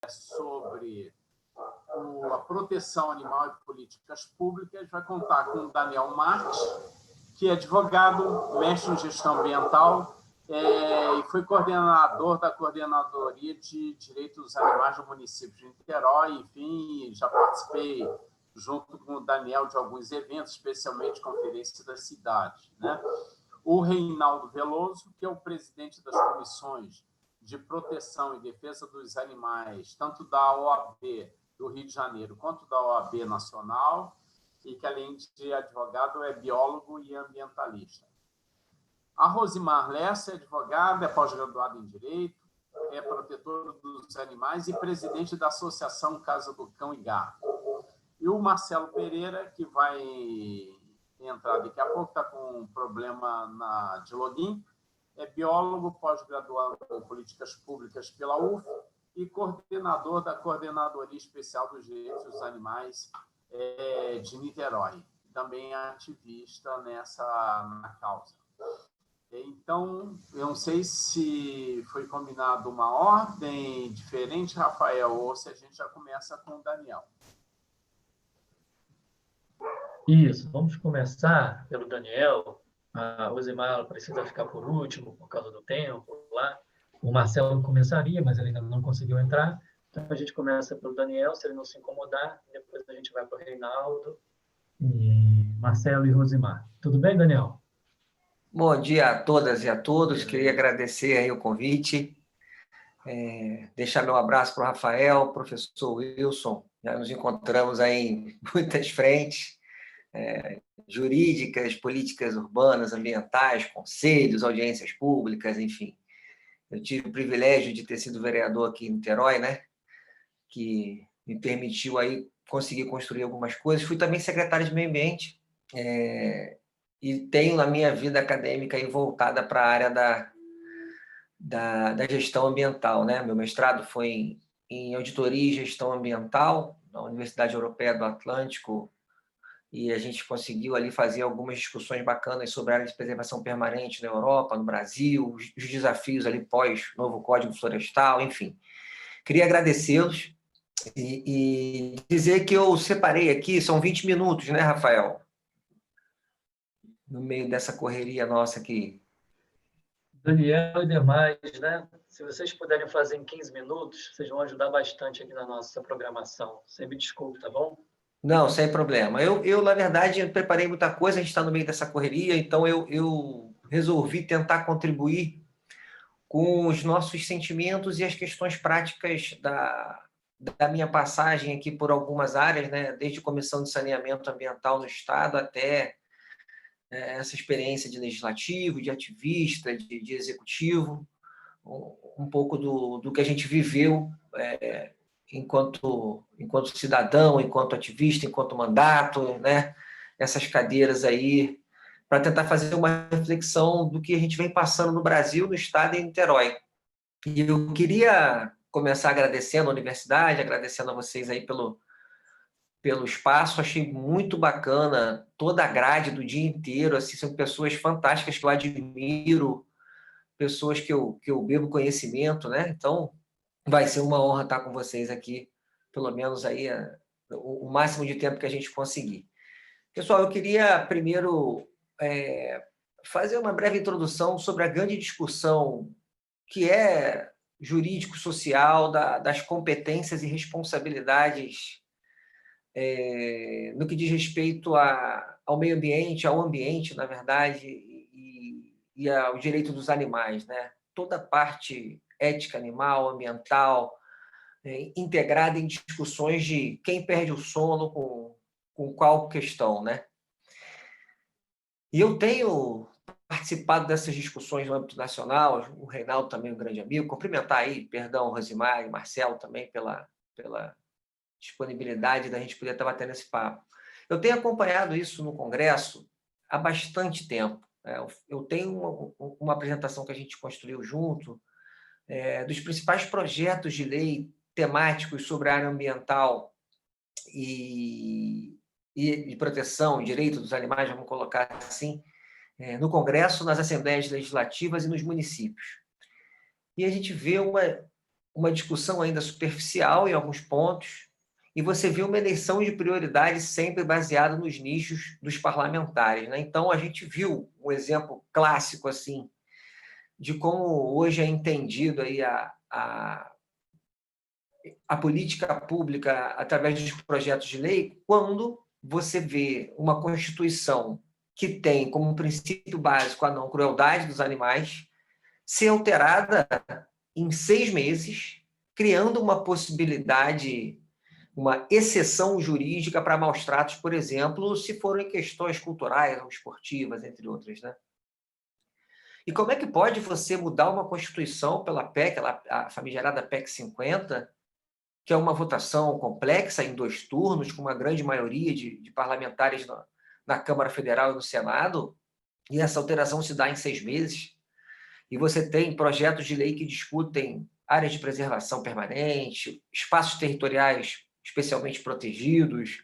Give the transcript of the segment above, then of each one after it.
sobre a proteção animal e políticas públicas, vai contar com o Daniel Marques, que é advogado, mestre em gestão ambiental, e foi coordenador da Coordenadoria de Direitos dos Animais do município de Niterói. Enfim, já participei, junto com o Daniel, de alguns eventos, especialmente Conferência da Cidade, né? O Reinaldo Veloso, que é o presidente das comissões de proteção e defesa dos animais, tanto da OAB do Rio de Janeiro quanto da OAB Nacional, e que, além de advogado, é biólogo e ambientalista. A Rosimar Lessa é advogada, é pós-graduada em Direito, é protetora dos animais e presidente da Associação Casa do Cão e Gato. E o Marcelo Pereira, que vai entrar daqui a pouco, está com um problema de login, é biólogo, pós-graduado em Políticas Públicas pela UF e coordenador da Coordenadoria Especial dos Direitos dos Animais de Niterói. Também é ativista na causa. Então, eu não sei se foi combinado uma ordem diferente, Rafael, ou se a gente já começa com o Daniel. Isso, vamos começar pelo Daniel. A Rosimar precisa ficar por último, por causa do tempo lá. O Marcelo começaria, mas ele ainda não conseguiu entrar. Então, a gente começa pelo Daniel, se ele não se incomodar. Depois a gente vai para o Reinaldo, e Marcelo e Rosimar. Tudo bem, Daniel? Bom dia a todas e a todos. Queria agradecer aí o convite. Deixar meu abraço para o Rafael, professor Wilson. Já nos encontramos aí em muitas frentes. Jurídicas, políticas urbanas, ambientais, conselhos, audiências públicas, enfim. Eu tive o privilégio de ter sido vereador aqui em Niterói, né? Que me permitiu aí conseguir construir algumas coisas. Fui também secretário de Meio Ambiente e tenho na minha vida acadêmica aí voltada para a área da gestão ambiental, né? Meu mestrado foi em auditoria e gestão ambiental na Universidade Europeia do Atlântico, e a gente conseguiu ali fazer algumas discussões bacanas sobre a área de preservação permanente na Europa, no Brasil, os desafios ali pós novo Código Florestal, enfim. Queria agradecê-los e dizer que eu separei aqui, são 20 minutos, né, Rafael? No meio dessa correria nossa aqui. Daniel e demais, né? Se vocês puderem fazer em 15 minutos, vocês vão ajudar bastante aqui na nossa programação. Você me desculpe, tá bom? Não, sem problema. Eu na verdade, preparei muita coisa, a gente está no meio dessa correria, então eu resolvi tentar contribuir com os nossos sentimentos e as questões práticas da minha passagem aqui por algumas áreas, né? Desde comissão de saneamento ambiental no Estado até essa experiência de legislativo, de ativista, de executivo, um pouco do que a gente viveu enquanto cidadão, enquanto ativista, enquanto mandato, né? Essas cadeiras aí, para tentar fazer uma reflexão do que a gente vem passando no Brasil, no Estado e em Niterói. E eu queria começar agradecendo a universidade, agradecendo a vocês aí pelo espaço. Achei muito bacana toda a grade do dia inteiro, assim, são pessoas fantásticas que eu admiro, pessoas que eu bebo conhecimento, né? Então, vai ser uma honra estar com vocês aqui, pelo menos aí o máximo de tempo que a gente conseguir. Pessoal, eu queria primeiro fazer uma breve introdução sobre a grande discussão que é jurídico-social das competências e responsabilidades no que diz respeito ao meio ambiente, ao ambiente, na verdade, e ao direito dos animais, né? Toda a parte ética animal, ambiental, integrada em discussões de quem perde o sono com qual questão, né? E eu tenho participado dessas discussões no âmbito nacional, o Reinaldo também é um grande amigo, cumprimentar aí, perdão, Rosimar e Marcelo também pela disponibilidade da gente poder estar batendo esse papo. Eu tenho acompanhado isso no Congresso há bastante tempo. Eu tenho uma apresentação que a gente construiu junto, dos principais projetos de lei temáticos sobre a área ambiental e proteção, direito dos animais, vamos colocar assim, no Congresso, nas assembleias legislativas e nos municípios. E a gente vê uma discussão ainda superficial em alguns pontos, e você vê uma eleição de prioridade sempre baseada nos nichos dos parlamentares, né? Então, a gente viu um exemplo clássico assim, de como hoje é entendido aí a política pública através dos projetos de lei, quando você vê uma Constituição que tem como princípio básico a não crueldade dos animais ser alterada em 6 meses, criando uma possibilidade, uma exceção jurídica para maus tratos, por exemplo, se forem questões culturais ou esportivas, entre outras, né? E como é que pode você mudar uma Constituição pela PEC, a famigerada PEC 50, que é uma votação complexa em 2 turnos, com uma grande maioria de parlamentares na Câmara Federal e no Senado, e essa alteração se dá em 6 meses, e você tem projetos de lei que discutem áreas de preservação permanente, espaços territoriais especialmente protegidos,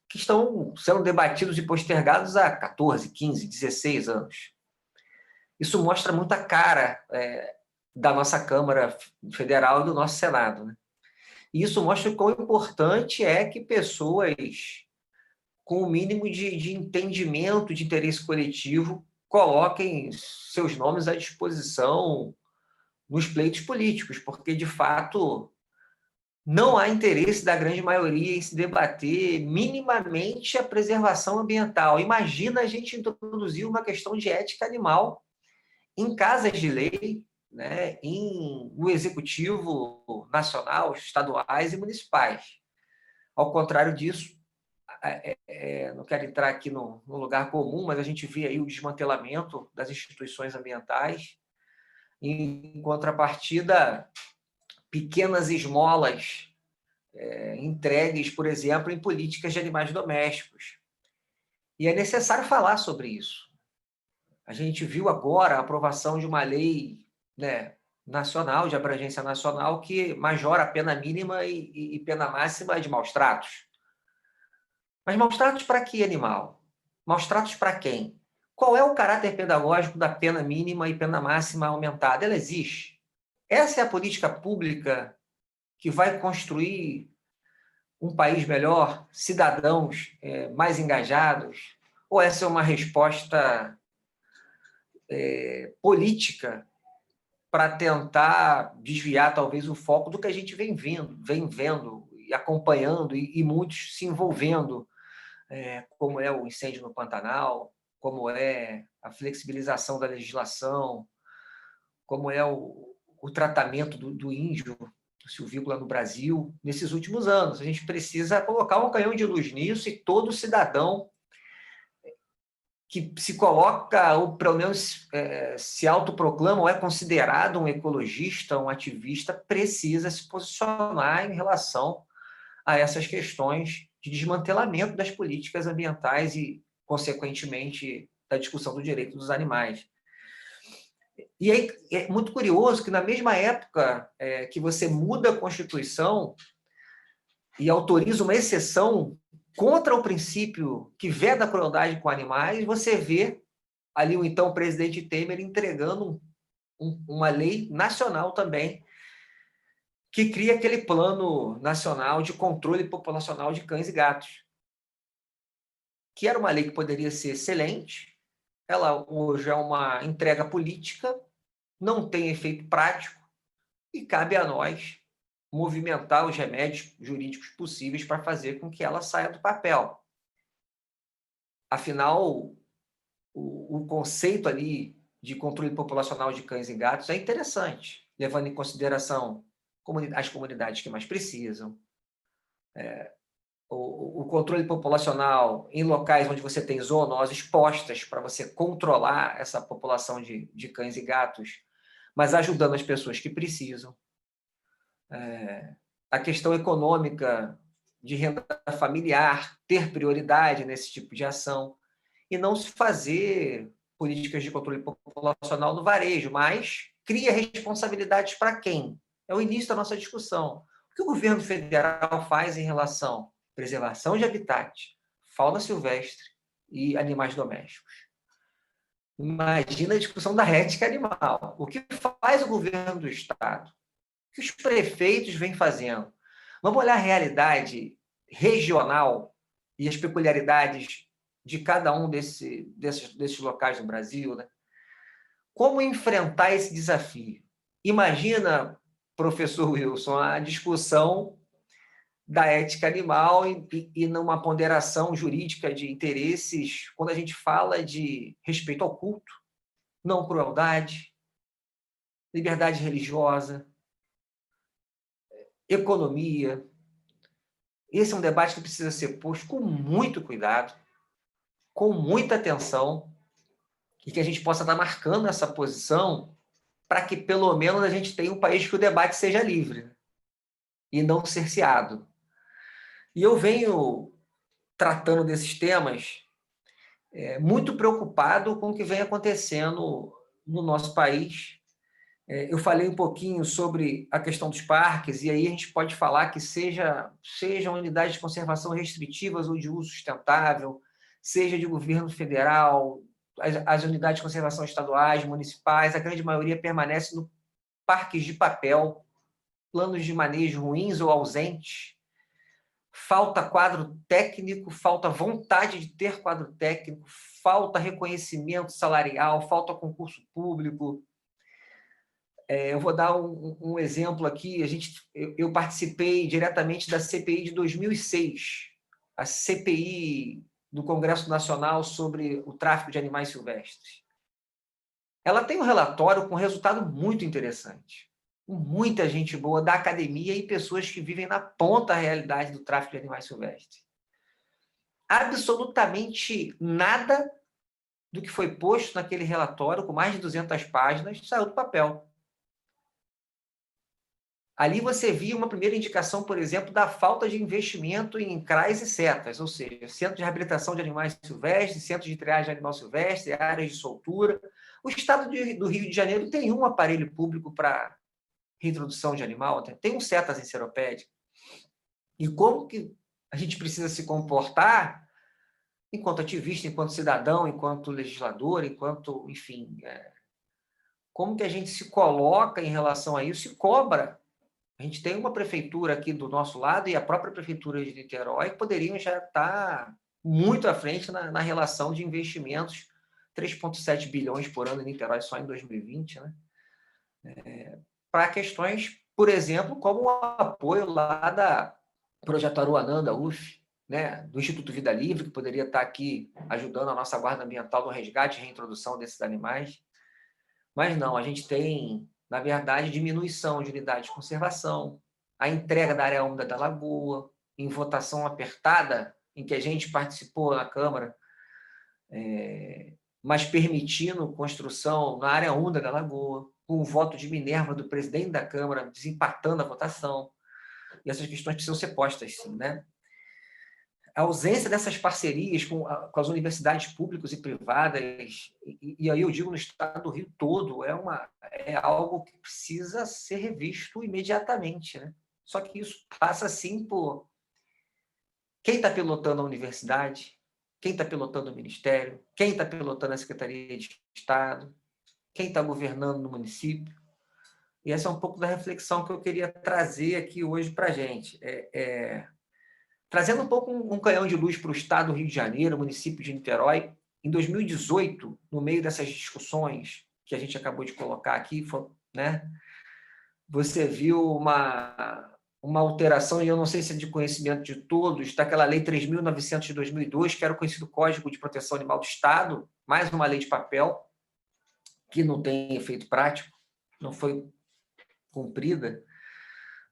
que estão sendo debatidos e postergados há 14, 15, 16 anos. Isso mostra muita cara da nossa Câmara Federal e do nosso Senado, né? E isso mostra o quão importante é que pessoas com o mínimo de entendimento de interesse coletivo coloquem seus nomes à disposição nos pleitos políticos, porque, de fato, não há interesse da grande maioria em se debater minimamente a preservação ambiental. Imagina a gente introduzir uma questão de ética animal em casas de lei, né, no executivo nacional, estaduais e municipais. Ao contrário disso, não quero entrar aqui no lugar comum, mas a gente vê aí o desmantelamento das instituições ambientais, em contrapartida, pequenas esmolas entregues, por exemplo, em políticas de animais domésticos. E é necessário falar sobre isso. A gente viu agora a aprovação de uma lei, né, nacional, de abrangência nacional, que majora a pena mínima e pena máxima de maus tratos. Mas maus tratos para que animal? Maus tratos para quem? Qual é o caráter pedagógico da pena mínima e pena máxima aumentada? Ela existe. Essa é a política pública que vai construir um país melhor, cidadãos mais engajados? Ou essa é uma resposta política para tentar desviar, talvez, o foco do que a gente vem vendo e acompanhando, e muitos se envolvendo, como é o incêndio no Pantanal, como é a flexibilização da legislação, como é o tratamento do índio, do silvícola no Brasil, nesses últimos anos. A gente precisa colocar um canhão de luz nisso, e todo cidadão que se coloca, ou pelo menos se autoproclama, ou é considerado um ecologista, um ativista, precisa se posicionar em relação a essas questões de desmantelamento das políticas ambientais e, consequentemente, da discussão do direito dos animais. E aí é muito curioso que, na mesma época que você muda a Constituição e autoriza uma exceção contra o princípio que veda a crueldade com animais, você vê ali o então presidente Temer entregando uma lei nacional também, que cria aquele plano nacional de controle populacional de cães e gatos, que era uma lei que poderia ser excelente. Ela hoje é uma entrega política, não tem efeito prático, e cabe a nós movimentar os remédios jurídicos possíveis para fazer com que ela saia do papel. Afinal, o conceito ali de controle populacional de cães e gatos é interessante, levando em consideração as comunidades que mais precisam, o controle populacional em locais onde você tem zoonoses postas para você controlar essa população de cães e gatos, mas ajudando as pessoas que precisam. A questão econômica de renda familiar, ter prioridade nesse tipo de ação, e não se fazer políticas de controle populacional no varejo, mas cria responsabilidades para quem? É o início da nossa discussão. O que o governo federal faz em relação à preservação de habitat, fauna silvestre e animais domésticos? Imagina a discussão da ética animal. O que faz o governo do Estado? O que os prefeitos vêm fazendo? Vamos olhar a realidade regional e as peculiaridades de cada um desses locais no Brasil, né? Como enfrentar esse desafio? Imagina, professor Wilson, a discussão da ética animal e numa ponderação jurídica de interesses, quando a gente fala de respeito ao culto, não crueldade, liberdade religiosa, economia. Esse é um debate que precisa ser posto com muito cuidado, com muita atenção, e que a gente possa estar marcando essa posição para que, pelo menos, a gente tenha um país que o debate seja livre e não cerceado. E eu venho tratando desses temas muito preocupado com o que vem acontecendo no nosso país. Eu falei um pouquinho sobre a questão dos parques, e aí a gente pode falar que sejam unidades de conservação restritivas ou de uso sustentável, seja de governo federal, as unidades de conservação estaduais, municipais, a grande maioria permanece no parques de papel, planos de manejo ruins ou ausentes, falta quadro técnico, falta vontade de ter quadro técnico, falta reconhecimento salarial, falta concurso público. Eu vou dar um exemplo aqui. Eu participei diretamente da CPI de 2006, a CPI do Congresso Nacional sobre o tráfico de animais silvestres. Ela tem um relatório com resultado muito interessante, com muita gente boa da academia e pessoas que vivem na ponta da realidade do tráfico de animais silvestres. Absolutamente nada do que foi posto naquele relatório, com mais de 200 páginas, saiu do papel. Ali você via uma primeira indicação, por exemplo, da falta de investimento em CRAs e CETAs, ou seja, Centro de Reabilitação de Animais Silvestres, Centro de Triagem de Animal Silvestre, áreas de soltura. O estado do Rio de Janeiro tem um aparelho público para reintrodução de animal, tem um CETAS enceropédico. E como que a gente precisa se comportar enquanto ativista, enquanto cidadão, enquanto legislador, enquanto, enfim, como que a gente se coloca em relação a isso e cobra. A gente tem uma prefeitura aqui do nosso lado e a própria prefeitura de Niterói que poderiam já estar muito à frente na relação de investimentos, 3,7 bilhões por ano em Niterói só em 2020, né? Para questões, por exemplo, como o apoio lá da Projeto Aruanã, da UF, né? Do Instituto Vida Livre, que poderia estar aqui ajudando a nossa guarda ambiental no resgate e reintrodução desses animais. Mas não, a gente tem, na verdade, diminuição de unidades de conservação, a entrega da área úmida da Lagoa, em votação apertada, em que a gente participou na Câmara, mas permitindo construção na área úmida da Lagoa, com o voto de Minerva do presidente da Câmara, desempatando a votação. E essas questões precisam ser postas, sim, né? A ausência dessas parcerias com as universidades públicas e privadas, e aí eu digo no estado do Rio todo, é algo que precisa ser revisto imediatamente, né? Só que isso passa, sim, por quem está pilotando a universidade, quem está pilotando o ministério, quem está pilotando a Secretaria de Estado, quem está governando no município. E essa é um pouco da reflexão que eu queria trazer aqui hoje para a gente. Trazendo um pouco um canhão de luz para o estado do Rio de Janeiro, município de Niterói, em 2018, no meio dessas discussões que a gente acabou de colocar aqui, né, você viu uma alteração, e eu não sei se é de conhecimento de todos, daquela Lei 3.900 de 2002, que era o conhecido Código de Proteção Animal do Estado, mais uma lei de papel, que não tem efeito prático, não foi cumprida.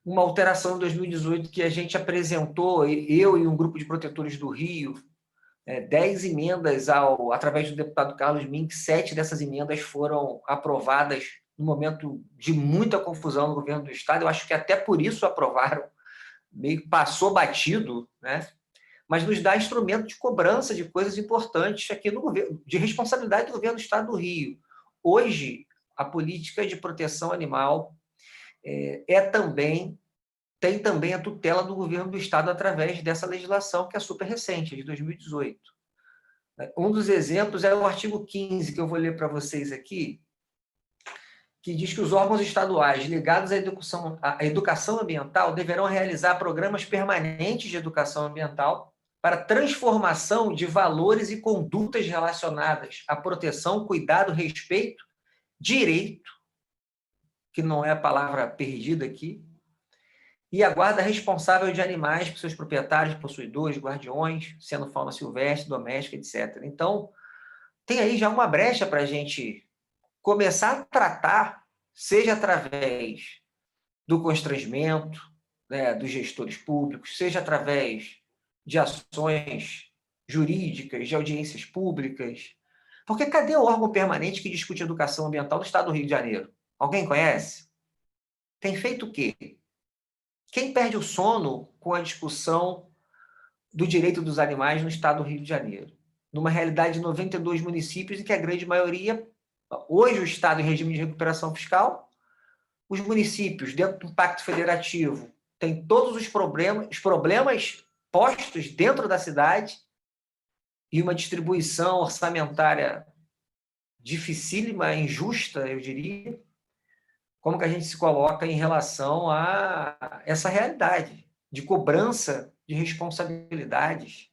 Uma alteração em 2018 que a gente apresentou, eu e um grupo de protetores do Rio, 10 emendas através do deputado Carlos Mink, 7 dessas emendas foram aprovadas no momento de muita confusão no governo do Estado. Eu acho que até por isso aprovaram, meio que passou batido, né? Mas nos dá instrumento de cobrança de coisas importantes aqui no governo, de responsabilidade do governo do Estado do Rio. Hoje, a política de proteção animal tem também a tutela do governo do Estado através dessa legislação que é super recente, de 2018. Um dos exemplos é o artigo 15, que eu vou ler para vocês aqui, que diz que os órgãos estaduais ligados à educação ambiental deverão realizar programas permanentes de educação ambiental para transformação de valores e condutas relacionadas à proteção, cuidado, respeito, direito, que não é a palavra perdida aqui, e a guarda responsável de animais por seus proprietários, possuidores, guardiões, sendo fauna silvestre, doméstica, etc. Então, tem aí já uma brecha para a gente começar a tratar, seja através do constrangimento, né, dos gestores públicos, seja através de ações jurídicas, de audiências públicas. Porque cadê o órgão permanente que discute educação ambiental no estado do Rio de Janeiro? Alguém conhece? Tem feito o quê? Quem perde o sono com a discussão do direito dos animais no estado do Rio de Janeiro? Numa realidade de 92 municípios em que a grande maioria, hoje o estado em regime de recuperação fiscal, os municípios, dentro do Pacto Federativo, têm todos os problemas postos dentro da cidade e uma distribuição orçamentária dificílima, injusta, eu diria. Como que a gente se coloca em relação a essa realidade de cobrança de responsabilidades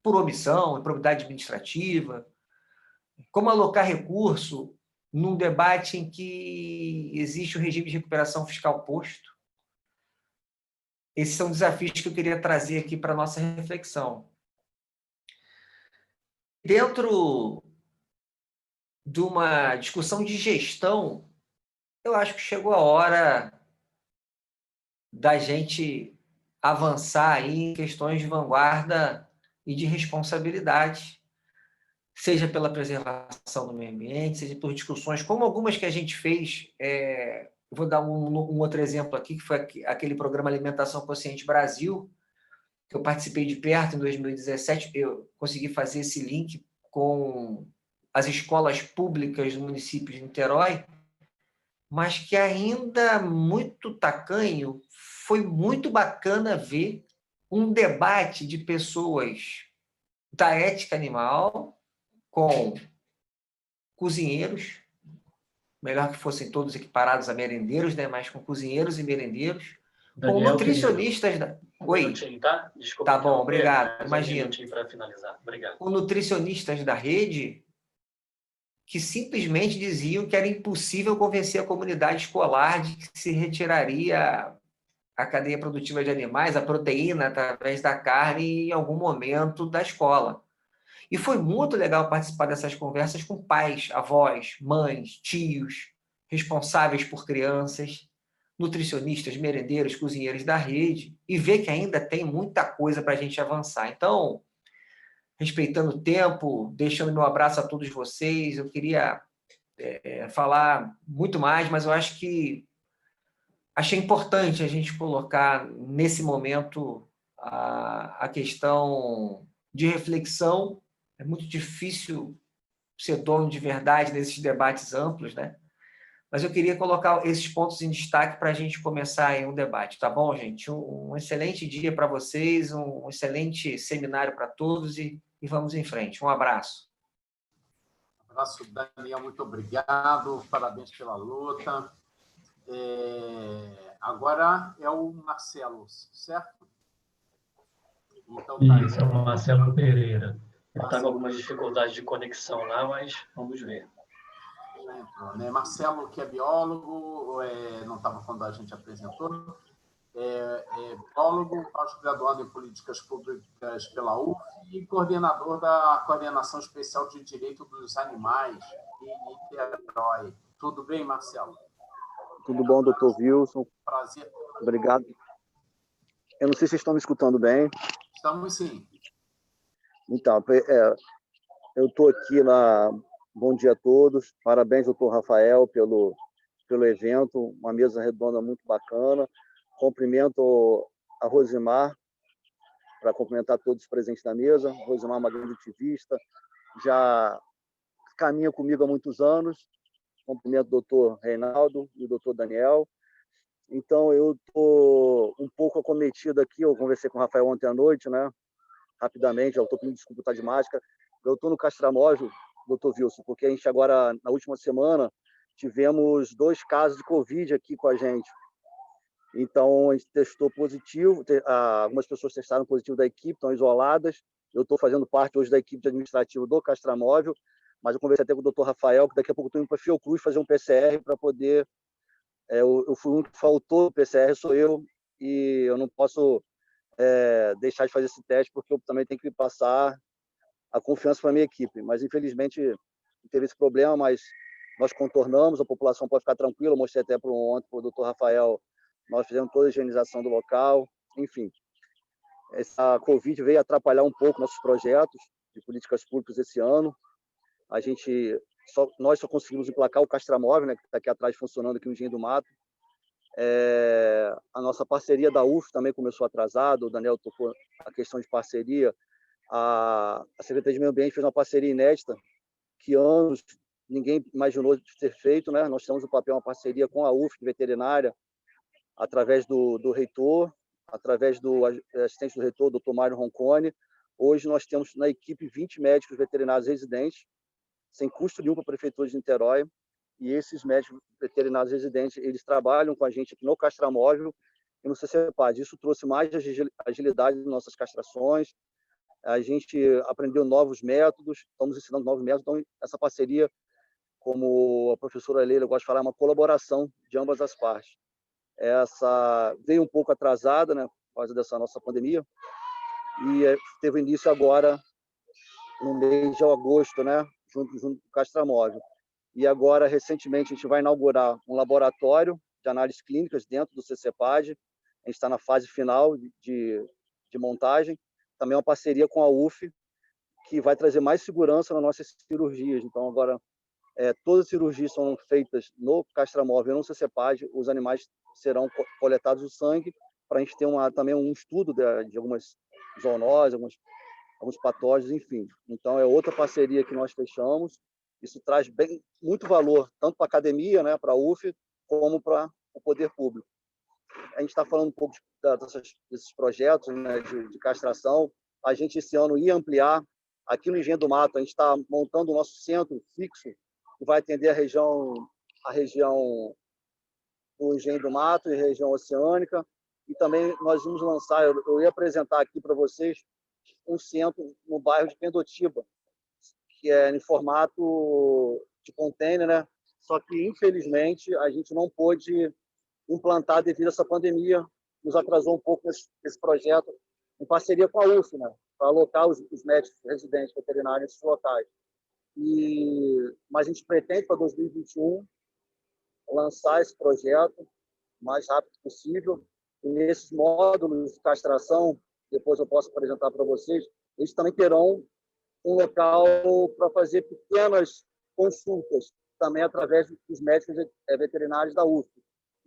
por omissão, improbidade administrativa? Como alocar recurso num debate em que existe o regime de recuperação fiscal posto? Esses são desafios que eu queria trazer aqui para a nossa reflexão. Dentro de uma discussão de gestão, eu acho que chegou a hora da gente avançar aí em questões de vanguarda e de responsabilidade, seja pela preservação do meio ambiente, seja por discussões como algumas que a gente fez. Vou dar um outro exemplo aqui, que foi aquele programa Alimentação Consciente Brasil, que eu participei de perto em 2017. Eu consegui fazer esse link com as escolas públicas do município de Niterói, mas que ainda muito tacanho. Foi muito bacana ver um debate de pessoas da ética animal com cozinheiros, melhor que fossem todos equiparados a merendeiros, né? Mas com cozinheiros e merendeiros, Daniel, com nutricionistas da... Oi. Tá? Desculpa, tá bom, obrigado. Imagina. Para finalizar. Obrigado. Com nutricionistas da rede que simplesmente diziam que era impossível convencer a comunidade escolar de que se retiraria a cadeia produtiva de animais, a proteína, através da carne, em algum momento da escola. E foi muito legal participar dessas conversas com pais, avós, mães, tios, responsáveis por crianças, nutricionistas, merendeiros, cozinheiros da rede, e ver que ainda tem muita coisa para a gente avançar. Então, respeitando o tempo, deixando meu abraço a todos vocês, eu queria falar muito mais, mas eu acho que achei importante a gente colocar nesse momento a questão de reflexão. É muito difícil ser dono de verdade nesses debates amplos, né? Mas eu queria colocar esses pontos em destaque para a gente começar aí um debate, tá bom, gente? Um excelente dia para vocês, um excelente seminário para todos e vamos em frente. Um abraço. Um abraço, Daniel, muito obrigado, parabéns pela luta. Agora é o Marcelo, certo? Então, tá. Isso, é o Marcelo Pereira. Ele está com algumas dificuldades de conexão lá, mas vamos ver. Marcelo, que é biólogo, não estava quando a gente apresentou, biólogo, pós-graduado em Políticas Públicas pela UF e coordenador da Coordenação Especial de Direito dos Animais em Niterói. Tudo bem, Marcelo? Tudo bom, doutor Wilson? Prazer. Obrigado. Eu não sei se vocês estão me escutando bem. Estamos sim. Então, eu estou aqui na... Bom dia a todos. Parabéns, doutor Rafael, pelo evento. Uma mesa redonda muito bacana. Cumprimento a Rosimar, para cumprimentar todos os presentes da mesa. Rosimar é uma grande ativista, já caminha comigo há muitos anos. Cumprimento o doutor Reinaldo e o doutor Daniel. Então, eu estou um pouco acometido aqui. Eu conversei com o Rafael ontem à noite, né? Rapidamente, eu estou pedindo desculpa, tá de máscara, Eu estou no Castramóvel, doutor Wilson, porque a gente agora, na última semana, tivemos 2 casos de Covid aqui com a gente. Então, a gente testou positivo, algumas pessoas testaram positivo da equipe, estão isoladas. Eu estou fazendo parte hoje da equipe administrativa do Castramóvel, mas eu conversei até com o doutor Rafael, que daqui a pouco estou indo para Fiocruz fazer um PCR para poder... eu fui um que faltou, o PCR sou eu, e eu não posso deixar de fazer esse teste, porque eu também tenho que passar a confiança para a minha equipe. Mas, infelizmente, teve esse problema, mas nós contornamos, a população pode ficar tranquila. Eu mostrei até ontem para o doutor Rafael, nós fizemos toda a higienização do local, enfim. Essa Covid veio atrapalhar um pouco nossos projetos de políticas públicas esse ano. Nós só conseguimos emplacar o Castramóvel, né, que está aqui atrás funcionando aqui no Engenho do Mato. A nossa parceria da UF também começou atrasada, o Daniel tocou a questão de parceria. A Secretaria de Meio Ambiente fez uma parceria inédita, que anos ninguém imaginou ter feito, né? Nós temos no papel uma parceria com a UF de veterinária, através do reitor, através do assistente do reitor, Dr. Mário Roncone. Hoje nós temos na equipe 20 médicos veterinários residentes, sem custo nenhum para a Prefeitura de Niterói, e esses médicos veterinários residentes, eles trabalham com a gente aqui no Castramóvel e no CCPAD. Isso trouxe mais agilidade nas nossas castrações, a gente aprendeu novos métodos, estamos ensinando novos métodos, então essa parceria, como a professora Leila gosta de falar, é uma colaboração de ambas as partes. Essa veio um pouco atrasada, né, por causa dessa nossa pandemia, e teve início agora no mês de agosto, né, junto com o Castramóvel. E agora, recentemente, a gente vai inaugurar um laboratório de análises clínicas dentro do CCPAD. A gente está na fase final de montagem. Também uma parceria com a UF, que vai trazer mais segurança nas nossas cirurgias. Então, agora, todas as cirurgias são feitas no Castramóvel e no CCPAD. Os animais serão coletados o sangue para a gente ter também um estudo de algumas zoonoses, alguns patógenos, enfim. Então, é outra parceria que nós fechamos. Isso traz muito valor, tanto para a academia, né, para a UF, como para o poder público. A gente está falando um pouco desses projetos, né, de castração. A gente, esse ano, ia ampliar. Aqui no Engenho do Mato, a gente está montando o nosso centro fixo, que vai atender a região do Engenho do Mato e região oceânica. E também nós vamos lançar, eu ia apresentar aqui para vocês, um centro no bairro de Pendotiba, que é em formato de container, né? Só que, infelizmente, a gente não pôde implantar devido a essa pandemia, nos atrasou um pouco esse projeto, em parceria com a UF, né? Para alocar os médicos residentes veterinários nesses locais. Mas a gente pretende, para 2021, lançar esse projeto o mais rápido possível. E nesses módulos de castração, depois eu posso apresentar para vocês, eles também terão um local para fazer pequenas consultas, também através dos médicos veterinários da UF.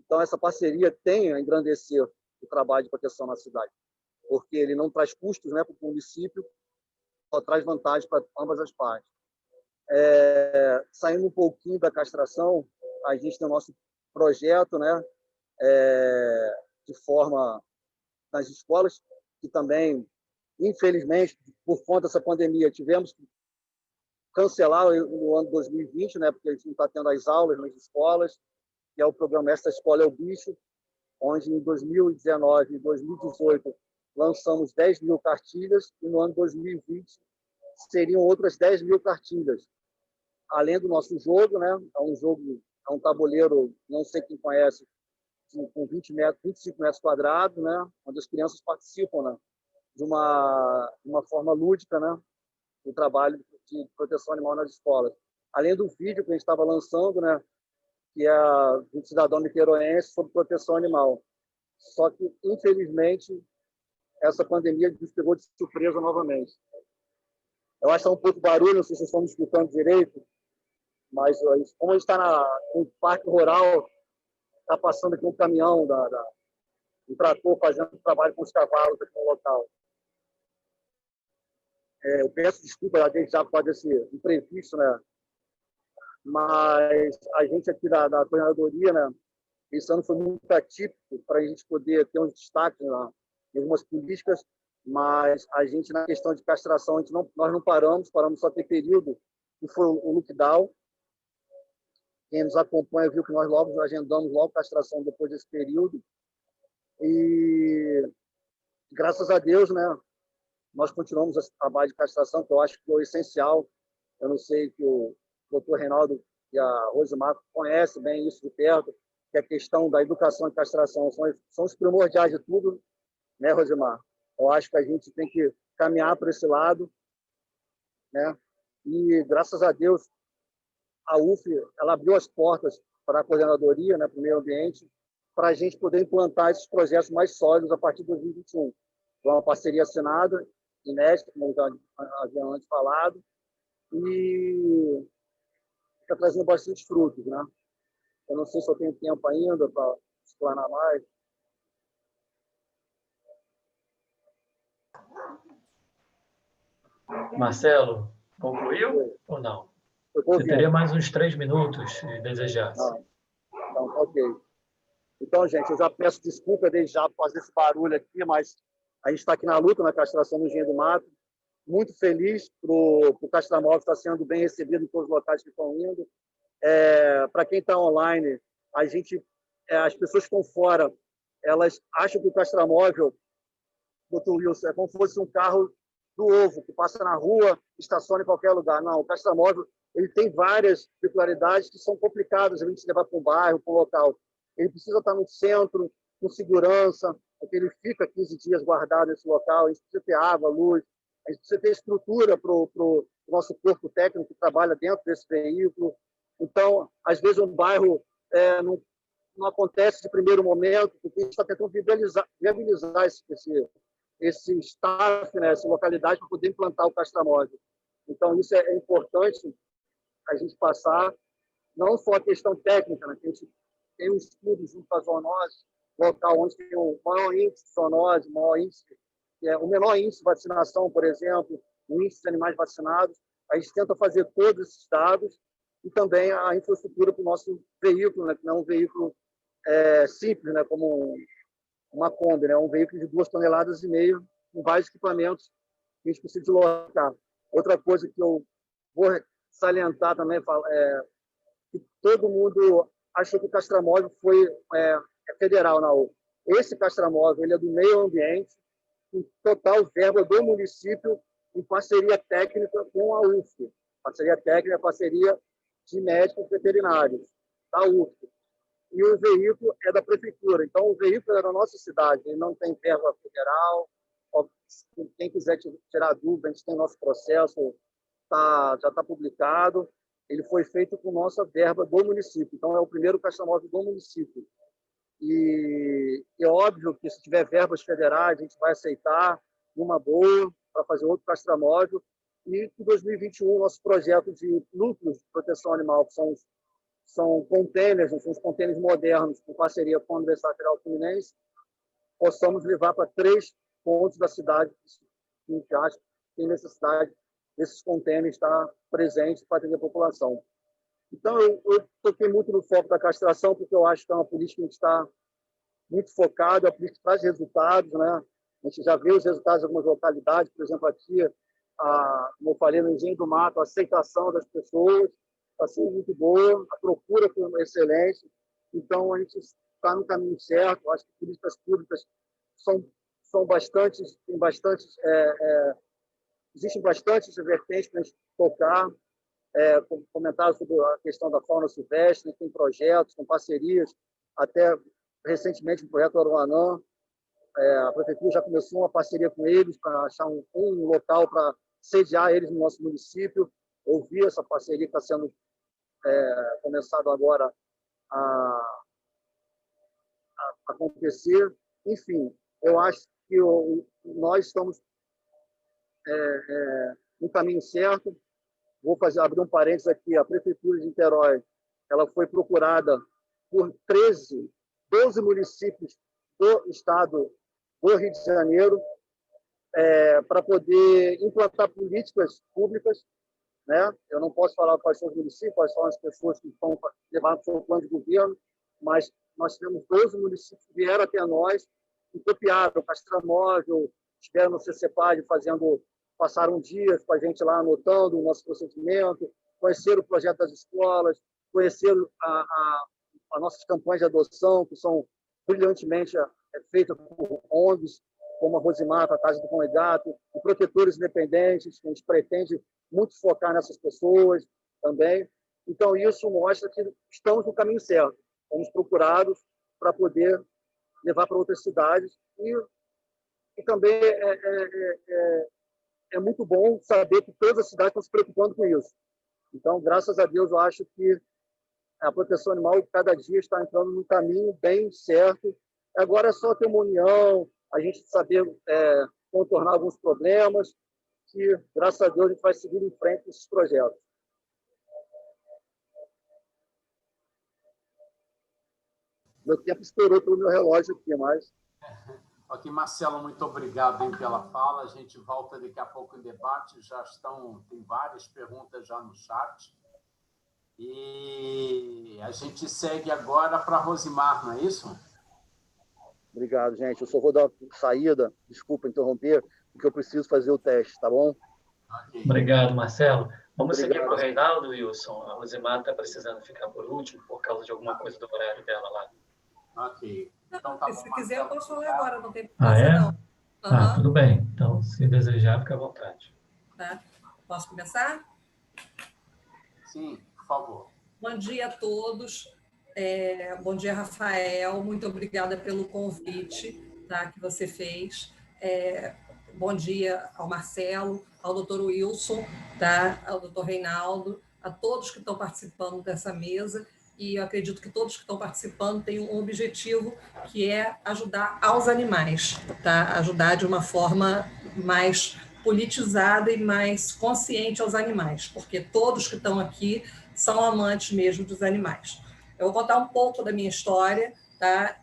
Então, essa parceria tem a engrandecer o trabalho de proteção na cidade, porque ele não traz custos, né, para o município, só traz vantagens para ambas as partes. Saindo um pouquinho da castração, a gente tem o nosso projeto, né, de forma nas escolas, que também, infelizmente, por conta dessa pandemia, tivemos que cancelar no ano 2020, né, porque a gente não está tendo as aulas nas escolas, que é o programa Essa Escola é o Bicho, onde em 2019 e 2018 lançamos 10 mil cartilhas e no ano 2020 seriam outras 10 mil cartilhas. Além do nosso jogo, né, é um tabuleiro, não sei quem conhece, com 25 metros quadrados, né, onde as crianças participam, né, de uma forma lúdica, né, do trabalho de proteção animal nas escolas. Além do vídeo que a gente estava lançando, né, que é do cidadão niteroense sobre proteção animal. Só que, infelizmente, essa pandemia nos pegou de surpresa novamente. Eu acho que está um pouco barulho, não sei se vocês estão me escutando direito, mas como a gente está no parque rural, está passando aqui um caminhão, um trator fazendo trabalho com os cavalos aqui no local. Eu peço desculpa a gente já por desse imprevisto, né? Mas a gente aqui da coordenadoria, né, esse ano foi muito atípico para a gente poder ter uns destaques em algumas políticas, mas a gente, na questão de castração, nós não paramos só ter período, que foi o lockdown. Quem nos acompanha viu que nós logo agendamos logo castração depois desse período. E, graças a Deus, né, nós continuamos esse trabalho de castração, que eu acho que é o essencial. Eu não sei que o doutor Reinaldo e a Rosimar conhecem bem isso de perto, que a questão da educação e castração são os primordiais de tudo, né, Rosimar? Eu acho que a gente tem que caminhar para esse lado, né? E, graças a Deus, a UF ela abriu as portas para a coordenadoria, né, para o meio ambiente, para a gente poder implantar esses projetos mais sólidos a partir de 2021. Foi uma parceria assinada, inédita, como eu já havia antes falado, e está trazendo bastante frutos, né? Eu não sei se eu tenho tempo ainda para explanar mais. Marcelo, concluiu ou não? Você teria mais uns 3 minutos, se desejasse. Então, ok. Então, gente, eu já peço desculpa desde já por fazer esse barulho aqui, mas a gente está aqui na luta, na castração no Engenho do Mato. Muito feliz o Castramóvel estar sendo bem recebido em todos os locais que estão indo. Para quem está online, as pessoas que estão fora, elas acham que o Castramóvel, doutor Wilson, é como se fosse um carro do ovo, que passa na rua, estaciona em qualquer lugar. Não, o Castramóvel ele tem várias peculiaridades que são complicadas a gente levar para um bairro, para um local. Ele precisa estar no centro, com segurança, porque ele fica 15 dias guardado nesse local, a gente precisa ter água, luz, a gente precisa ter estrutura para o nosso corpo técnico que trabalha dentro desse veículo. Então, às vezes, um bairro não acontece de primeiro momento, porque a gente está tentando viabilizar esse staff, né, essa localidade, para poder implantar o Castramóvel. Então, isso é importante a gente passar, não só a questão técnica, né, que a gente tem um estudo junto com a zoonose, local onde tem o maior índice de zoonose, o menor índice de vacinação, por exemplo, o índice de animais vacinados. A gente tenta fazer todos esses dados e também a infraestrutura para o nosso veículo, né, que não é um veículo simples, né, como uma Kombi, né, um veículo de 2,5 toneladas, com vários equipamentos que a gente precisa deslocar. Outra coisa que eu vou salientar também é que todo mundo achou que o Castramóvel é federal na UF. Esse Castramóvel ele é do meio ambiente, com total verba do município, em parceria técnica com a UF. Parceria técnica, parceria de médicos veterinários da UF. E o veículo é da prefeitura. Então, o veículo é da nossa cidade, ele não tem verba federal. Quem quiser tirar dúvida, a gente tem nosso processo, já está publicado. Ele foi feito com nossa verba do município. Então, é o primeiro Castramóvel do município. E é óbvio que, se tiver verbas federais, a gente vai aceitar numa boa para fazer outro Castramóvel. E em 2021, nosso projeto de núcleos de proteção animal, que são containers, são os containers modernos, com parceria com a Universidade Federal Fluminense, possamos levar para 3 pontos da cidade que a gente acha que tem necessidade desses containers estar presentes para atender a população. Então, eu toquei muito no foco da castração, porque eu acho que é uma política que a gente está muito focado, é uma política que traz resultados, né? A gente já vê os resultados em algumas localidades, por exemplo, aqui, como eu falei, no Engenho do Mato, a aceitação das pessoas está sendo muito boa, a procura foi excelente. Então, a gente está no caminho certo. Acho que políticas públicas são bastantes, existem bastantes vertentes para a gente tocar, comentar sobre a questão da fauna silvestre, tem projetos, com parcerias, até recentemente o projeto Aruanã, a prefeitura já começou uma parceria com eles para achar um local para sediar eles no nosso município. Ouvir essa parceria que está sendo começado agora a acontecer. Enfim, eu acho que nós estamos no caminho certo. Vou abrir um parênteses aqui. A Prefeitura de Niterói ela foi procurada por 12 municípios do estado do Rio de Janeiro para poder implantar políticas públicas, né? Eu não posso falar quais são os municípios, quais são as pessoas que estão levando o seu plano de governo, mas nós temos 12 municípios que vieram até nós e copiaram o Castramóvel, estiveram no CCPAD passaram dias com a gente lá anotando o nosso procedimento, conheceram o projeto das escolas, conheceram as nossas campanhas de adoção, que são brilhantemente feitas por ONGs, como a Rosimata, a Casa do Cão e Gato, e protetores independentes, que a gente pretende muito focar nessas pessoas também. Então, isso mostra que estamos no caminho certo. Fomos procurados para poder levar para outras cidades. E também é muito bom saber que todas as cidades estão se preocupando com isso. Então, graças a Deus, eu acho que a proteção animal, cada dia, está entrando num caminho bem certo. Agora é só ter uma união, a gente saber contornar alguns problemas, que, graças a Deus, a gente vai seguir em frente com esses projetos. Meu tempo estourou pelo meu relógio aqui, mas... Ok, Marcelo, muito obrigado hein, pela fala. A gente volta daqui a pouco em debate. Tem várias perguntas já no chat. E a gente segue agora para a Rosimar, não é isso? Obrigado, gente. Eu só vou dar saída, desculpa interromper, porque eu preciso fazer o teste, tá bom? Okay. Obrigado, Marcelo. Vamos Obrigado. seguir para o Reinaldo, Wilson. A Rosimar está precisando ficar por último por causa de alguma coisa do horário dela lá. Ok. Então, tá se bom, quiser, eu posso falar agora, não tem problema. É? Não. Ah, tudo bem. Então, se desejar, fica à vontade. Tá. Posso começar? Sim, por favor. Bom dia a todos. Bom dia, Rafael. Muito obrigada pelo convite, tá, que você fez. Bom dia ao Marcelo, ao doutor Wilson, tá, ao doutor Reinaldo, a todos que estão participando dessa mesa. E eu acredito que todos que estão participando têm um objetivo, que é ajudar aos animais, tá? Ajudar de uma forma mais politizada e mais consciente aos animais, porque todos que estão aqui são amantes mesmo dos animais. Eu vou contar um pouco da minha história, tá?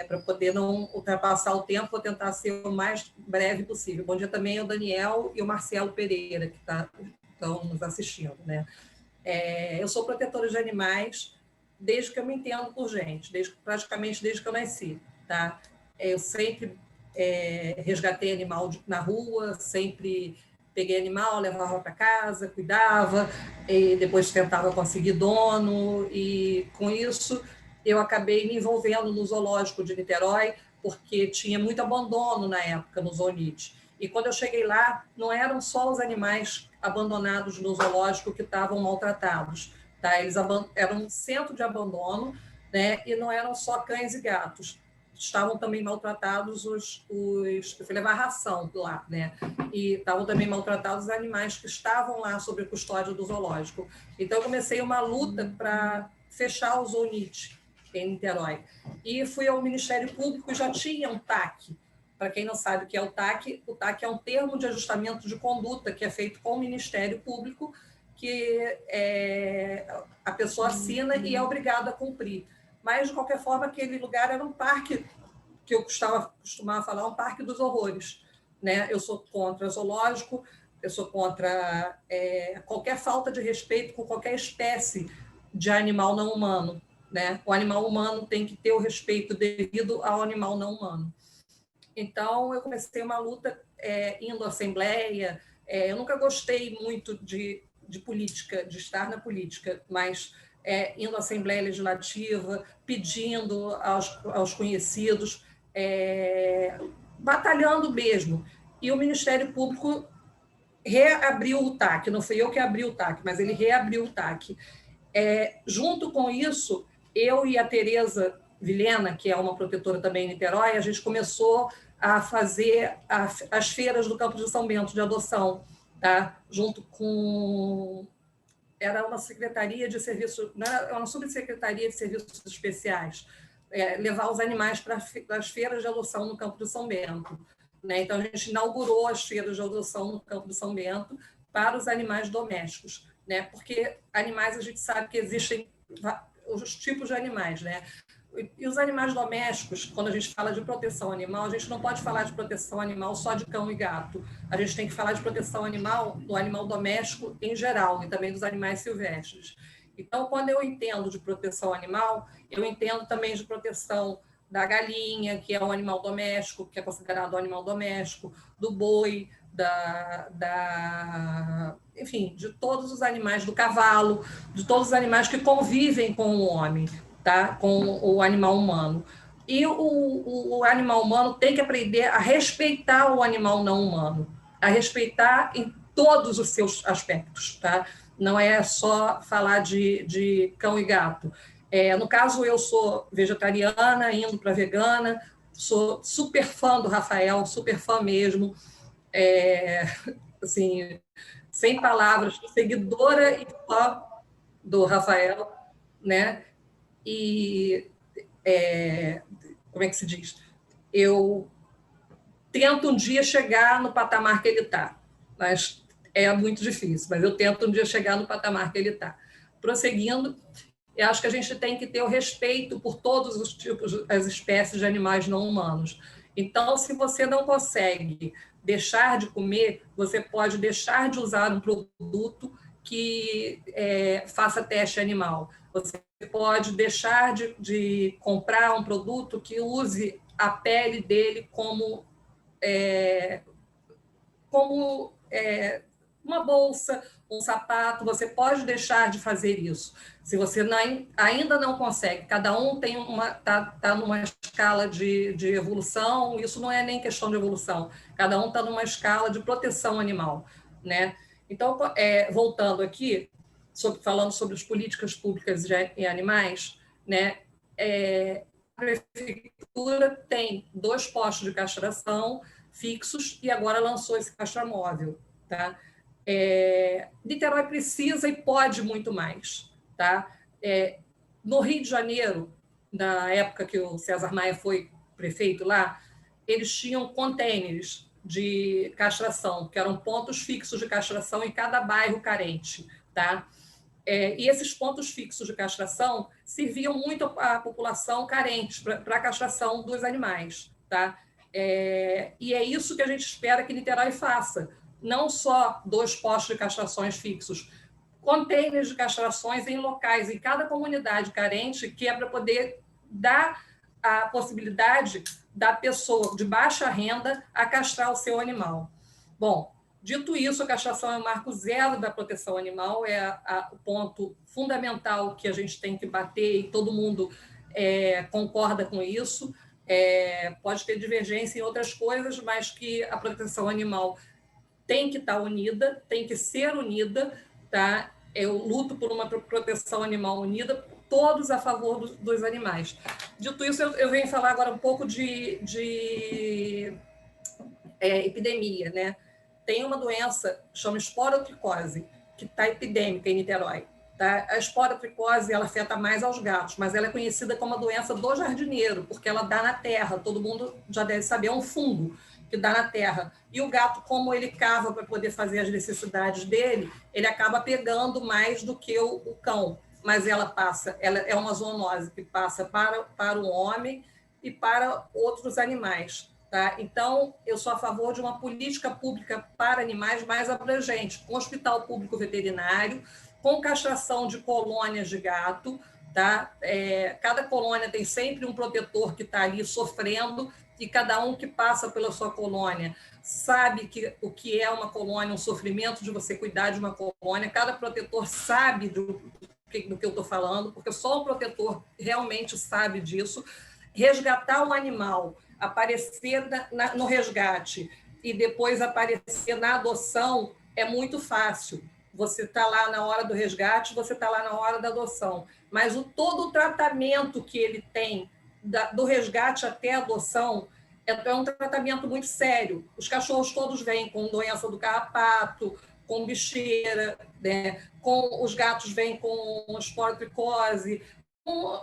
Para poder não ultrapassar o tempo, vou tentar ser o mais breve possível. Bom dia também ao Daniel e ao Marcelo Pereira, que estão nos assistindo, né? Eu sou protetora de animais desde que eu me entendo por gente, praticamente desde que eu nasci, tá? Eu sempre resgatei animal na rua, sempre peguei animal, levava para casa, cuidava, e depois tentava conseguir dono, e com isso eu acabei me envolvendo no zoológico de Niterói, porque tinha muito abandono na época no Zoonite. E quando eu cheguei lá, não eram só os animais abandonados no zoológico que estavam maltratados, tá? Eles eram um centro de abandono, né? E não eram só cães e gatos. Estavam também maltratados eu fui levar ração lá, né? E estavam também maltratados os animais que estavam lá sob a custódia do zoológico. Então, eu comecei uma luta para fechar o Zoonite em Niterói. E fui ao Ministério Público e já tinha um TAC. Para quem não sabe o que é o TAC é um termo de ajustamento de conduta que é feito com o Ministério Público, que a pessoa assina e é obrigada a cumprir. Mas, de qualquer forma, aquele lugar era um parque, que eu costumava falar, um parque dos horrores, né? Eu sou contra zoológico, eu sou contra qualquer falta de respeito com qualquer espécie de animal não humano, né? O animal humano tem que ter o respeito devido ao animal não humano. Então, eu comecei uma luta indo à Assembleia. Eu nunca gostei muito de política, de estar na política, mas indo à Assembleia Legislativa, pedindo aos conhecidos, batalhando mesmo. E o Ministério Público reabriu o TAC, não fui eu que abri o TAC, mas ele reabriu o TAC. Junto com isso, eu e a Tereza Vilhena, que é uma protetora também em Niterói, a gente começou a fazer as feiras do Campo de São Bento de adoção, tá? Junto com... Era uma secretaria de serviços, era uma subsecretaria de serviços especiais, levar os animais para as feiras de adoção no Campo de São Bento, né? Então, a gente inaugurou as feiras de adoção no Campo de São Bento para os animais domésticos, né? Porque animais, a gente sabe que existem os tipos de animais, né? E os animais domésticos, quando a gente fala de proteção animal, a gente não pode falar de proteção animal só de cão e gato. A gente tem que falar de proteção animal do animal doméstico em geral e também dos animais silvestres. Então, quando eu entendo de proteção animal, eu entendo também de proteção da galinha, que é um animal doméstico, que é considerado um animal doméstico, do boi, enfim, de todos os animais, do cavalo, de todos os animais que convivem com o homem, tá? Com o animal humano. E o animal humano tem que aprender a respeitar o animal não humano, a respeitar em todos os seus aspectos, tá? Não é só falar de cão e gato. No caso, eu sou vegetariana, indo para vegana, sou super fã do Rafael, super fã mesmo, assim, sem palavras, seguidora e fã do Rafael, né? E como é que se diz? Eu tento um dia chegar no patamar que ele está, mas é muito difícil, mas eu tento um dia chegar no patamar que ele está. Prosseguindo, eu acho que a gente tem que ter o respeito por todos os tipos, as espécies de animais não humanos. Então, se você não consegue deixar de comer, você pode deixar de usar um produto que faça teste animal. Você pode deixar de comprar um produto que use a pele dele como uma bolsa, um sapato. Você pode deixar de fazer isso. Se você ainda não consegue, cada um tem tá numa escala de evolução, isso não é nem questão de evolução, cada um está numa escala de proteção animal, né? Então, voltando aqui, falando sobre as políticas públicas em animais, né? A prefeitura tem 2 postos de castração fixos e agora lançou esse castramóvel, tá? Niterói precisa e pode muito mais, tá? No Rio de Janeiro, na época que o César Maia foi prefeito lá, eles tinham containers de castração, que eram pontos fixos de castração em cada bairro carente, tá? E esses pontos fixos de castração serviam muito à população carente para a castração dos animais, tá? E é isso que a gente espera que Niterói faça. Não só 2 postos de castrações fixos, containers de castrações em locais, em cada comunidade carente, que é para poder dar a possibilidade da pessoa de baixa renda a castrar o seu animal. Bom, dito isso, a castração é o marco zero da proteção animal, o ponto fundamental que a gente tem que bater, e todo mundo concorda com isso. Pode ter divergência em outras coisas, mas que a proteção animal tem que estar unida, tem que ser unida, tá? Eu luto por uma proteção animal unida, todos a favor dos animais. Dito isso, eu venho falar agora um pouco de epidemia, né? Tem uma doença, chama esporotricose, que está epidêmica em Niterói. Tá? A esporotricose ela afeta mais aos gatos, mas ela é conhecida como a doença do jardineiro, porque ela dá na terra, todo mundo já deve saber, é um fungo que dá na terra. E o gato, como ele cava para poder fazer as necessidades dele, ele acaba pegando mais do que o cão, mas ela é uma zoonose que passa para o homem e para outros animais. Tá? Então, eu sou a favor de uma política pública para animais mais abrangente, com hospital público veterinário, com castração de colônias de gato. Tá? Cada colônia tem sempre um protetor que está ali sofrendo, e cada um que passa pela sua colônia sabe o que é uma colônia, um sofrimento de você cuidar de uma colônia. Cada protetor sabe do que eu estou falando, porque só o protetor realmente sabe disso. Resgatar um animal, aparecer no resgate e depois aparecer na adoção é muito fácil. Você está lá na hora do resgate, você está lá na hora da adoção. Mas todo o tratamento que ele tem, do resgate até a adoção, é um tratamento muito sério. Os cachorros todos vêm com doença do carrapato, com bicheira, né? Os gatos vêm com esporotricose, com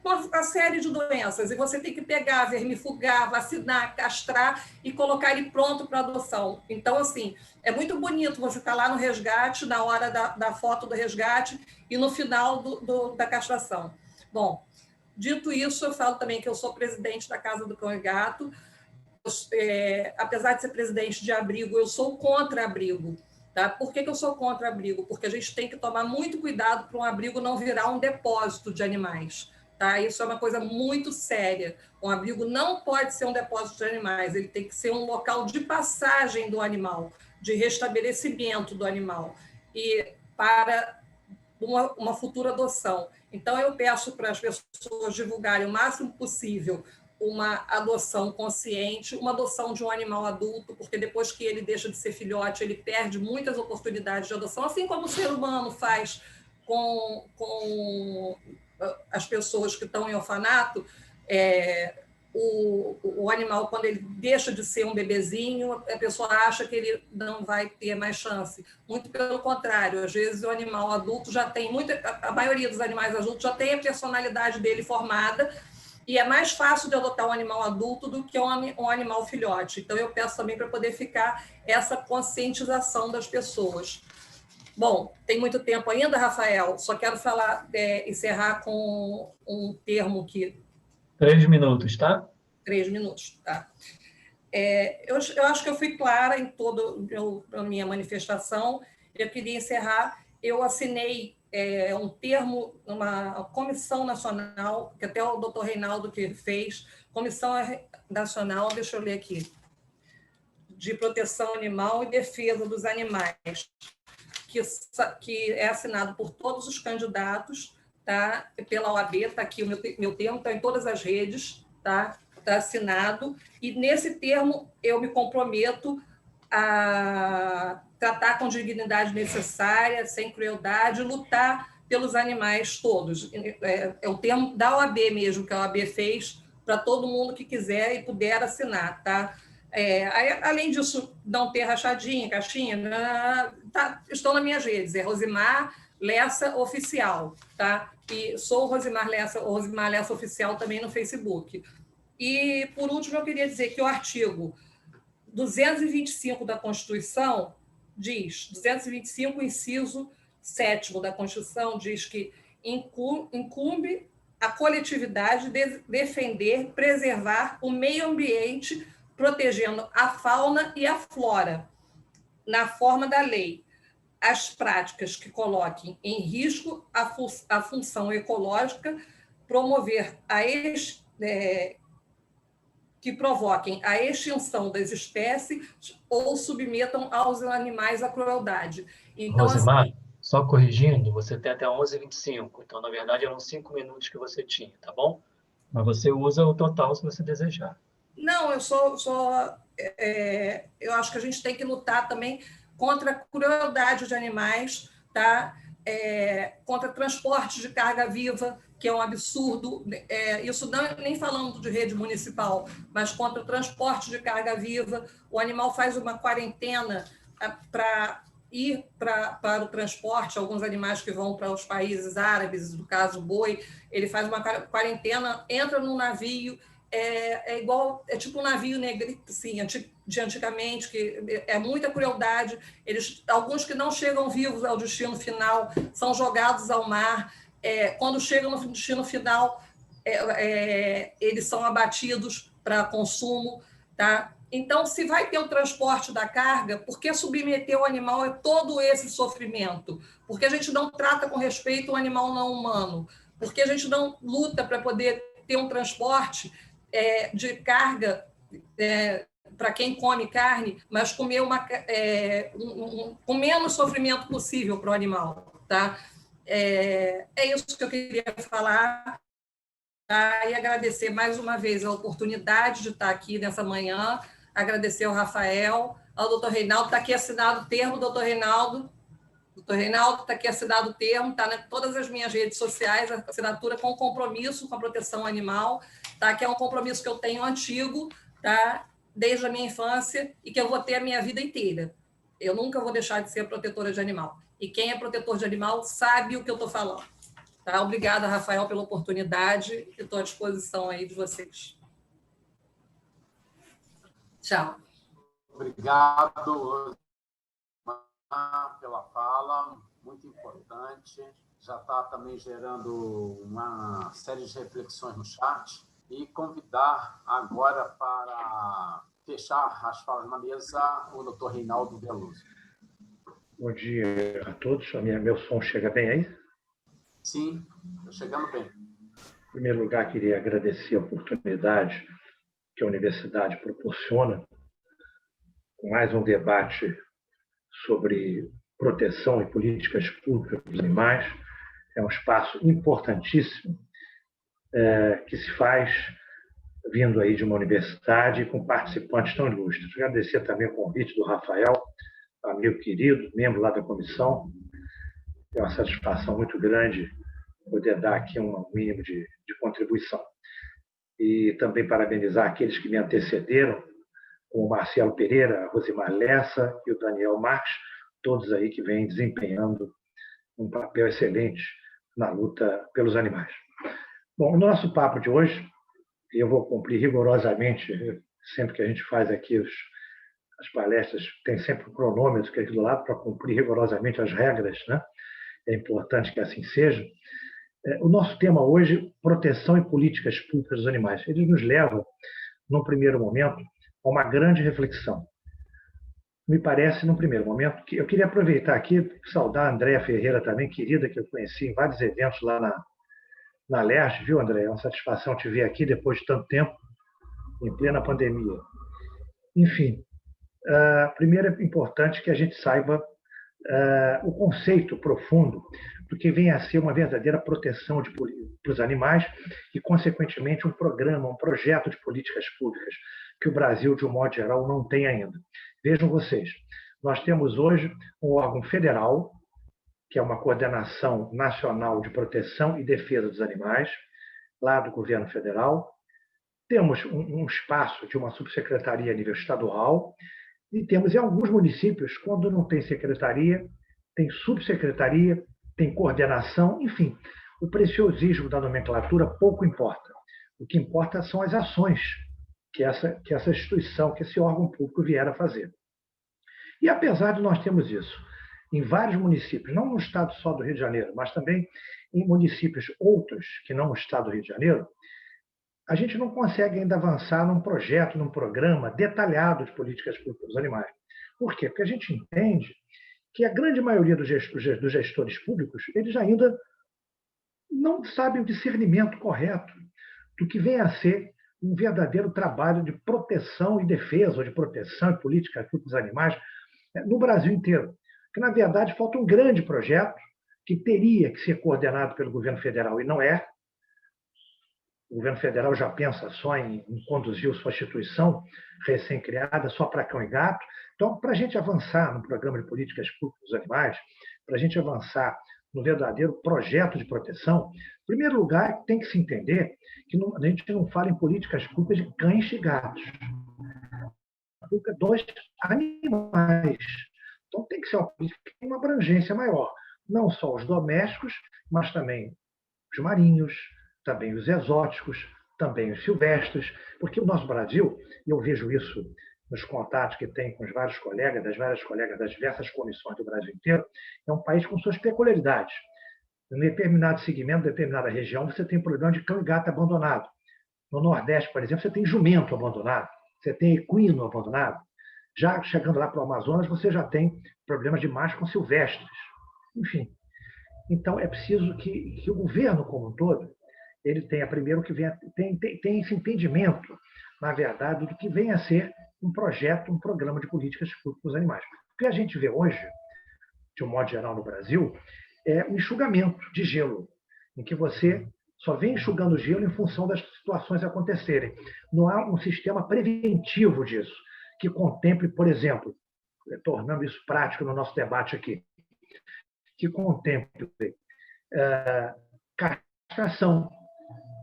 uma série de doenças, e você tem que pegar, vermifugar, vacinar, castrar e colocar ele pronto para adoção. Então, assim, é muito bonito você estar lá no resgate, na hora da foto do resgate e no final da castração. Bom, dito isso, eu falo também que eu sou presidente da Casa do Cão e Gato. Apesar de ser presidente de abrigo, eu sou contra abrigo. Tá? Por que eu sou contra abrigo? Porque a gente tem que tomar muito cuidado para um abrigo não virar um depósito de animais. Tá? Isso é uma coisa muito séria. Um abrigo não pode ser um depósito de animais, ele tem que ser um local de passagem do animal, de restabelecimento do animal, e para uma futura adoção. Então, eu peço para as pessoas divulgarem o máximo possível uma adoção consciente, uma adoção de um animal adulto, porque depois que ele deixa de ser filhote, ele perde muitas oportunidades de adoção, assim como o ser humano faz com as pessoas que estão em orfanato. O animal, quando ele deixa de ser um bebezinho, a pessoa acha que ele não vai ter mais chance. Muito pelo contrário, às vezes o animal adulto já tem a maioria dos animais adultos já tem a personalidade dele formada, e é mais fácil de adotar um animal adulto do que um animal filhote. Então, eu peço também para poder ficar essa conscientização das pessoas. Bom, tem muito tempo ainda, Rafael, só quero encerrar com um termo que... 3 minutos, tá? 3 minutos, tá. Eu acho que eu fui clara em toda a minha manifestação. Eu queria encerrar. Eu assinei um termo, uma comissão nacional, que até o doutor Reinaldo que fez, Comissão Nacional, deixa eu ler aqui, de Proteção Animal e Defesa dos Animais, que é assinado por todos os candidatos, tá? Pela OAB, está aqui o meu termo, está em todas as redes, tá? Está assinado, e nesse termo eu me comprometo a tratar com dignidade necessária, sem crueldade, lutar pelos animais todos. É o termo da OAB mesmo, que a OAB fez para todo mundo que quiser e puder assinar, tá? Além disso, não ter rachadinha, caixinha, estão nas minhas redes, é Rosimar Lessa Oficial, tá? E sou Rosimar Lessa Oficial também no Facebook. E, por último, eu queria dizer que o artigo 225 da Constituição diz, 225, inciso 7º da Constituição, diz que incumbe a coletividade defender, preservar o meio ambiente, protegendo a fauna e a flora, na forma da lei, as práticas que coloquem em risco a função ecológica, promover que provoquem a extinção das espécies ou submetam aos animais à crueldade. Então, Rosimar, só corrigindo, você tem até 11h25, então, na verdade, eram 5 minutos que você tinha, tá bom? Mas você usa o total se você desejar. Não, eu acho que a gente tem que lutar também contra a crueldade de animais, tá? Contra transporte de carga viva, que é um absurdo, isso não, nem falando de rede municipal, mas contra o transporte de carga viva. O animal faz uma quarentena para ir para o transporte. Alguns animais que vão para os países árabes, no caso o boi, ele faz uma quarentena, entra num navio, é tipo um navio negro, assim, de antigamente, que é muita crueldade. Alguns que não chegam vivos ao destino final são jogados ao mar. Quando chegam no destino final, eles são abatidos para consumo, tá? Então, se vai ter o transporte da carga, por que submeter o animal a todo esse sofrimento? Por que a gente não trata com respeito o animal não humano? Por que a gente não luta para poder ter um transporte de carga para quem come carne, mas comer com menos sofrimento possível para o animal, tá? É isso que eu queria falar, tá? E agradecer mais uma vez a oportunidade de estar aqui nessa manhã, agradecer ao Rafael, ao doutor Reinaldo, está aqui assinado o termo, doutor Reinaldo. Doutor Reinaldo, está aqui assinado o termo, está em todas as minhas redes sociais, a assinatura com compromisso com a proteção animal, tá? Que é um compromisso que eu tenho antigo, tá? Desde a minha infância, e que eu vou ter a minha vida inteira. Eu nunca vou deixar de ser protetora de animal. E quem é protetor de animal sabe o que eu estou falando. Tá? Obrigada, Rafael, pela oportunidade. Estou à disposição aí de vocês. Tchau. Obrigado pela fala, muito importante. Já está também gerando uma série de reflexões no chat. E convidar agora para fechar as falas na mesa o doutor Reinaldo Veloso. Bom dia a todos. Meu som chega bem aí? Sim, está chegando bem. primeiro lugar, queria agradecer a oportunidade que a universidade proporciona com mais um debate sobre proteção e políticas públicas dos animais. É um espaço importantíssimo que se faz vindo aí de uma universidade com participantes tão ilustres. Agradecer também o convite do Rafael, amigo querido, membro lá da comissão. É uma satisfação muito grande poder dar aqui um mínimo de contribuição. E também parabenizar aqueles que me antecederam, como o Marcelo Pereira, a Rosimar Lessa e o Daniel Marques, todos aí que vêm desempenhando um papel excelente na luta pelos animais. Bom, o nosso papo de hoje, eu vou cumprir rigorosamente, sempre que a gente faz aqui as palestras, tem sempre um cronômetro que é aqui do lado para cumprir rigorosamente as regras, né? É importante que assim seja. O nosso tema hoje, proteção e políticas públicas dos animais, ele nos leva, num primeiro momento, a uma grande reflexão. Me parece, num primeiro momento, que eu queria aproveitar aqui, saudar a Andréa Ferreira também, querida, que eu conheci em vários eventos lá na LERJ, viu, André? É uma satisfação te ver aqui depois de tanto tempo, em plena pandemia. Enfim, primeiro é importante que a gente saiba o conceito profundo do que vem a ser uma verdadeira proteção para os animais e, consequentemente, um programa, um projeto de políticas públicas que o Brasil, de um modo geral, não tem ainda. Vejam vocês, nós temos hoje um órgão federal, que é uma coordenação nacional de proteção e defesa dos animais, lá do governo federal. Temos um espaço de uma subsecretaria a nível estadual e temos em alguns municípios, quando não tem secretaria, tem subsecretaria, tem coordenação, enfim, o preciosismo da nomenclatura pouco importa. O que importa são as ações que essa instituição, que esse órgão público vier a fazer. E apesar de nós termos isso em vários municípios, não no estado só do Rio de Janeiro, mas também em municípios outros que não no estado do Rio de Janeiro, a gente não consegue ainda avançar num projeto, num programa detalhado de políticas públicas dos animais. Por quê? Porque a gente entende que a grande maioria dos gestores públicos, eles ainda não sabem o discernimento correto do que vem a ser um verdadeiro trabalho de proteção e defesa, ou de proteção e política pública dos animais no Brasil inteiro. Que, na verdade, falta um grande projeto que teria que ser coordenado pelo governo federal e não é. O governo federal já pensa só em conduzir sua instituição recém-criada só para cão e gato. Então, para a gente avançar no programa de políticas públicas dos animais, para a gente avançar no verdadeiro projeto de proteção, em primeiro lugar, tem que se entender que a gente não fala em políticas públicas de cães e gatos. Dos animais. Então, tem que ser uma política que tem uma abrangência maior. Não só os domésticos, mas também os marinhos, também os exóticos, também os silvestres, porque o nosso Brasil, e eu vejo isso nos contatos que tem com os vários colegas, das diversas comissões do Brasil inteiro, é um país com suas peculiaridades. Em determinado segmento, determinada região, você tem problema de cão e gato abandonado. No Nordeste, por exemplo, você tem jumento abandonado, você tem equino abandonado. Já chegando lá para o Amazonas, você já tem problemas de machos com silvestres. Enfim, então é preciso que o governo como um todo ele tenha primeiro que tem esse entendimento, na verdade, do que vem a ser um projeto, um programa de políticas públicas dos animais. O que a gente vê hoje, de um modo geral no Brasil, é um enxugamento de gelo, em que você só vem enxugando gelo em função das situações acontecerem. Não há um sistema preventivo disso, que contemple, por exemplo, tornando isso prático no nosso debate aqui, que contemple castração,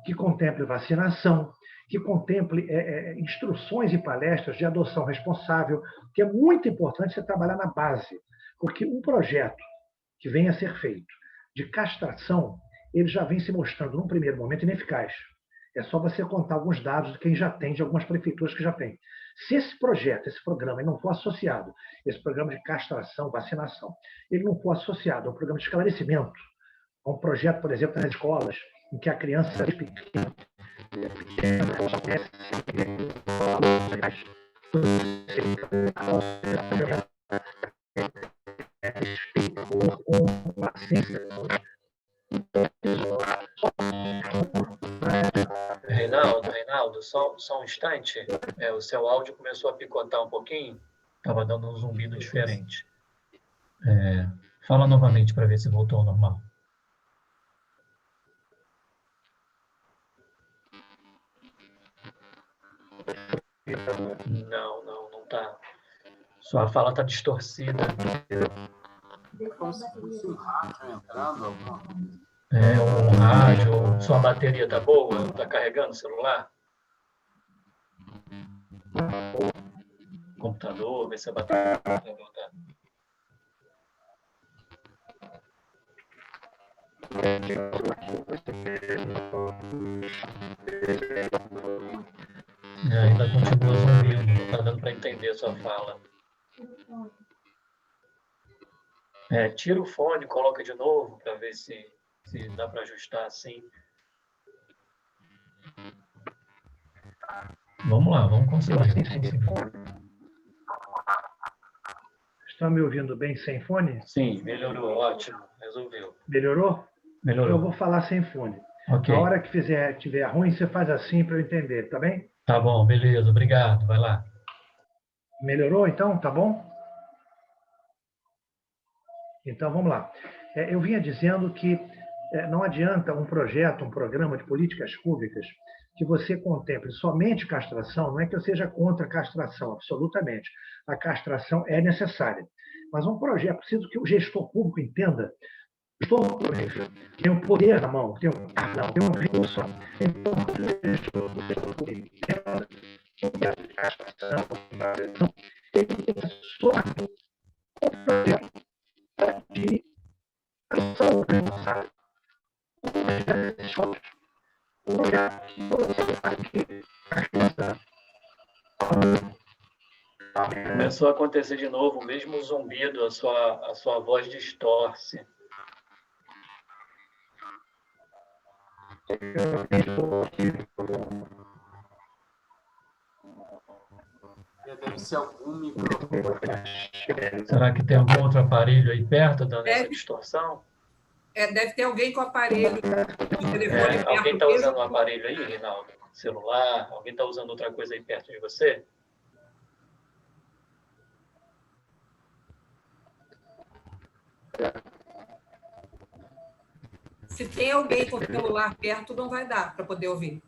que contemple vacinação, que contemple instruções e palestras de adoção responsável, que é muito importante você trabalhar na base, porque um projeto que venha a ser feito de castração, ele já vem se mostrando, num primeiro momento, ineficaz. É só você contar alguns dados de quem já tem, de algumas prefeituras que já tem. Se esse projeto, esse programa, ele não for associado, esse programa de castração, vacinação, ele não for associado a um programa de esclarecimento, a um projeto, por exemplo, nas escolas, em que a criança é pequena, uma ciência só um instante. O seu áudio começou a picotar um pouquinho. Estava dando um zumbido diferente. Fala novamente para ver se voltou ao normal. Não tá. Sua fala está distorcida. Como se fosse um rádio entrando, alguma coisa. Um rádio. Sua bateria tá boa? Está carregando o celular? Computador, ver se a bateria do computador tá. Ainda continua zumbindo, não está dando para entender a sua fala. Tira o fone, coloca de novo para ver se dá para ajustar assim. Vamos lá, vamos conseguir. Estão me ouvindo bem sem fone? Sim, melhorou, ótimo, resolveu. Melhorou? Melhorou. Eu vou falar sem fone. Ok. A hora que tiver ruim, você faz assim para eu entender, tá bem? Tá bom, beleza, obrigado, vai lá. Melhorou então? Tá bom? Então vamos lá. Eu vinha dizendo que não adianta um projeto, um programa de políticas públicas que você contemple somente castração, não é que eu seja contra a castração, absolutamente. A castração é necessária. Mas um projeto, preciso que o gestor público entenda, o gestor público tem um poder na mão, tem um cartão, tem uma recurso. Então, o gestor público entenda que a castração, ele tem que só um projeto de ação responsável. Começou a acontecer de novo, o mesmo zumbido, a sua voz distorce. Deve ser algum microfone. Será que tem algum outro aparelho aí perto dando essa distorção? Deve ter alguém com o aparelho de telefone perto. Alguém está usando um aparelho aí, Reinaldo? Celular? Alguém está usando outra coisa aí perto de você? Se tem alguém com o celular perto, não vai dar para poder ouvir.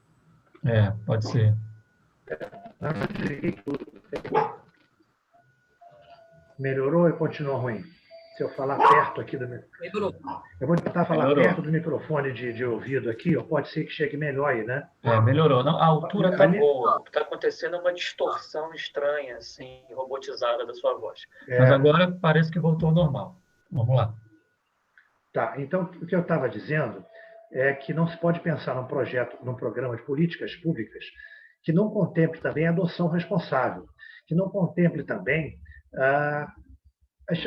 Pode ser. Melhorou e continua ruim? Se eu falar perto aqui do microfone. Melhorou. Eu vou tentar falar Melhorou. perto do microfone de ouvido aqui, ou pode ser que chegue melhor aí, né? Melhorou. Não, a altura está boa. O que está acontecendo é uma distorção estranha, assim, robotizada da sua voz. Mas agora parece que voltou ao normal. Vamos lá. Tá, então o que eu estava dizendo é que não se pode pensar num projeto, num programa de políticas públicas que não contemple também a adoção responsável, que não contemple também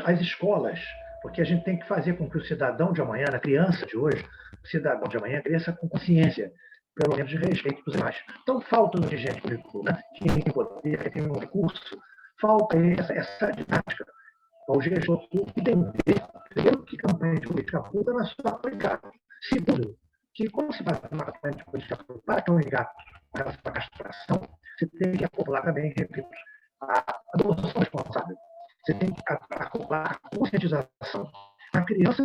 as escolas, porque a gente tem que fazer com que o cidadão de amanhã, a criança de hoje, o cidadão de amanhã cresça com consciência, pelo menos de respeito dos demais. Então falta no dirigente público, né? Quem tem poder, quem tem um recurso, falta essa didática. O gestor público entender, primeiro, que campanha de política pública na sua aplicável. Segundo, que quando se faz uma campanha de política pública para candidato com relação à castração, você tem que acoplar também, repito, a adoção responsável. Você tem que acoplar a conscientização. A criança,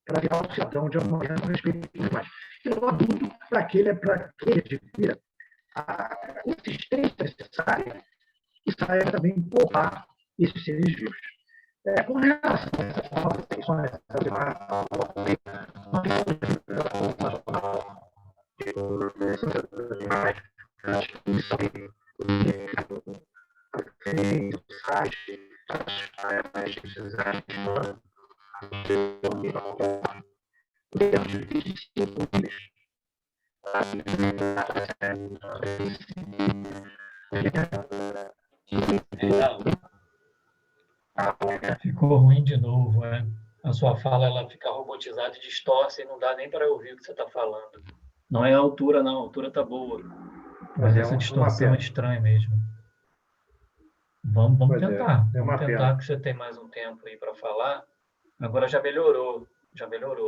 para virar um cidadão de amanhã com respeito e demais. E o adulto, para que ele adquira a consistência necessária e saia também poupar esses seres vivos. Com relação a essas novas eleições, Ficou ruim de novo, A sua fala ela fica robotizada e distorce e não dá nem para ouvir o que você está falando. Não é a altura, não. A altura está boa. Mas essa distorção é estranha mesmo. Vamos tentar. Vamos tentar, que você tem mais um tempo aí para falar. Agora já melhorou.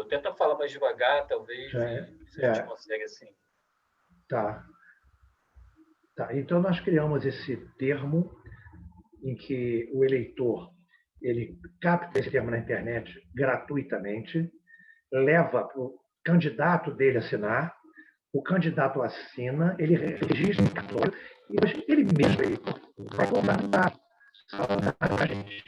Tenta falar mais devagar, talvez, se a gente consegue assim. Tá. Tá, então, nós criamos esse termo em que o eleitor ele capta esse termo na internet gratuitamente, leva para o candidato dele assinar, o candidato assina, ele registra o cartório e hoje ele mesmo vai contratar a gente.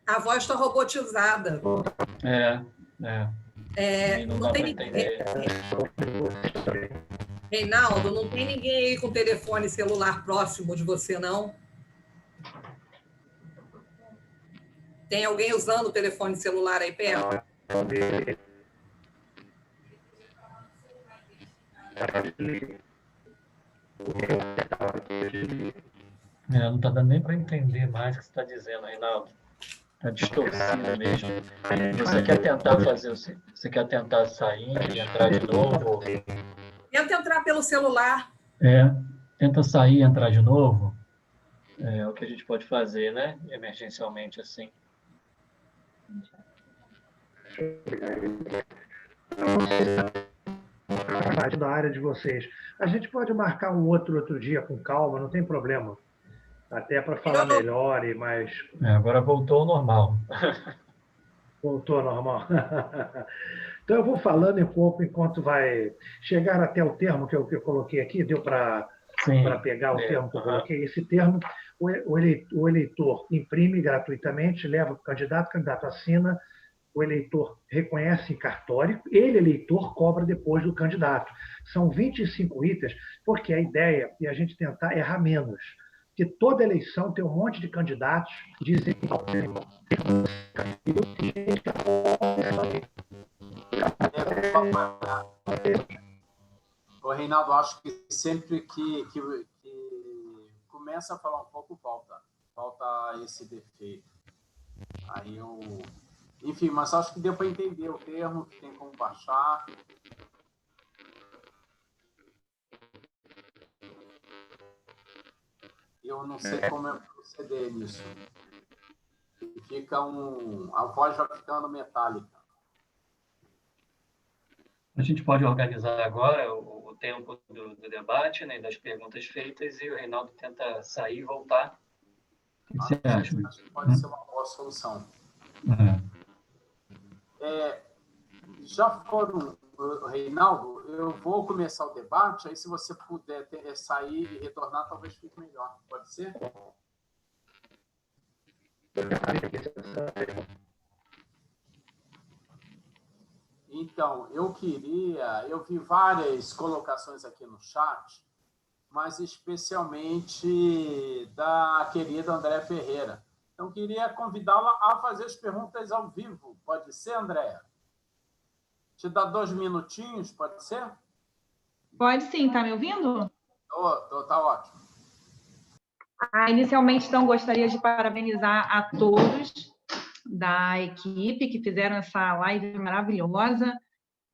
A voz está robotizada. Não tem ninguém. Reinaldo, não tem ninguém aí com telefone celular próximo de você, não? Tem alguém usando o telefone celular aí perto? Não está dando nem para entender mais o que você está dizendo, Reinaldo. Está distorcido mesmo. Você quer tentar você quer tentar sair e entrar de novo? Tenta entrar pelo celular. Tenta sair e entrar de novo. É o que a gente pode fazer, né? Emergencialmente, assim. Da área de vocês. A gente pode marcar um outro dia com calma, não tem problema. Até para falar melhor e mais... Agora voltou ao normal. Voltou ao normal. Então, eu vou falando um pouco enquanto vai chegar até o termo que eu coloquei aqui. Deu para pegar o termo que eu coloquei? Esse termo, o eleitor imprime gratuitamente, leva para o candidato assina, o eleitor reconhece em cartório, ele, eleitor, cobra depois do candidato. São 25 itens, porque a ideia é a gente tentar errar menos. Porque toda eleição tem um monte de candidatos que dizem que o Reinaldo, acho que sempre que começa a falar um pouco, falta esse defeito. Aí enfim, mas acho que deu para entender o termo, que tem como baixar. Eu não sei como eu proceder nisso. Fica a voz vai ficando metálica. A gente pode organizar agora o tempo do debate, né, das perguntas feitas, e o Reinaldo tenta sair e voltar. O que você acha? Acho que pode ser uma boa solução. Já foram, Reinaldo, eu vou começar o debate, aí se você puder sair e retornar, talvez fique melhor. Pode ser? Então, eu vi várias colocações aqui no chat, mas especialmente da querida Andréa Ferreira. Então, queria convidá-la a fazer as perguntas ao vivo. Pode ser, Andréa? Te dá 2 minutinhos, pode ser? Pode sim, está me ouvindo? Tá ótimo. Inicialmente, então, gostaria de parabenizar a todos da equipe que fizeram essa live maravilhosa,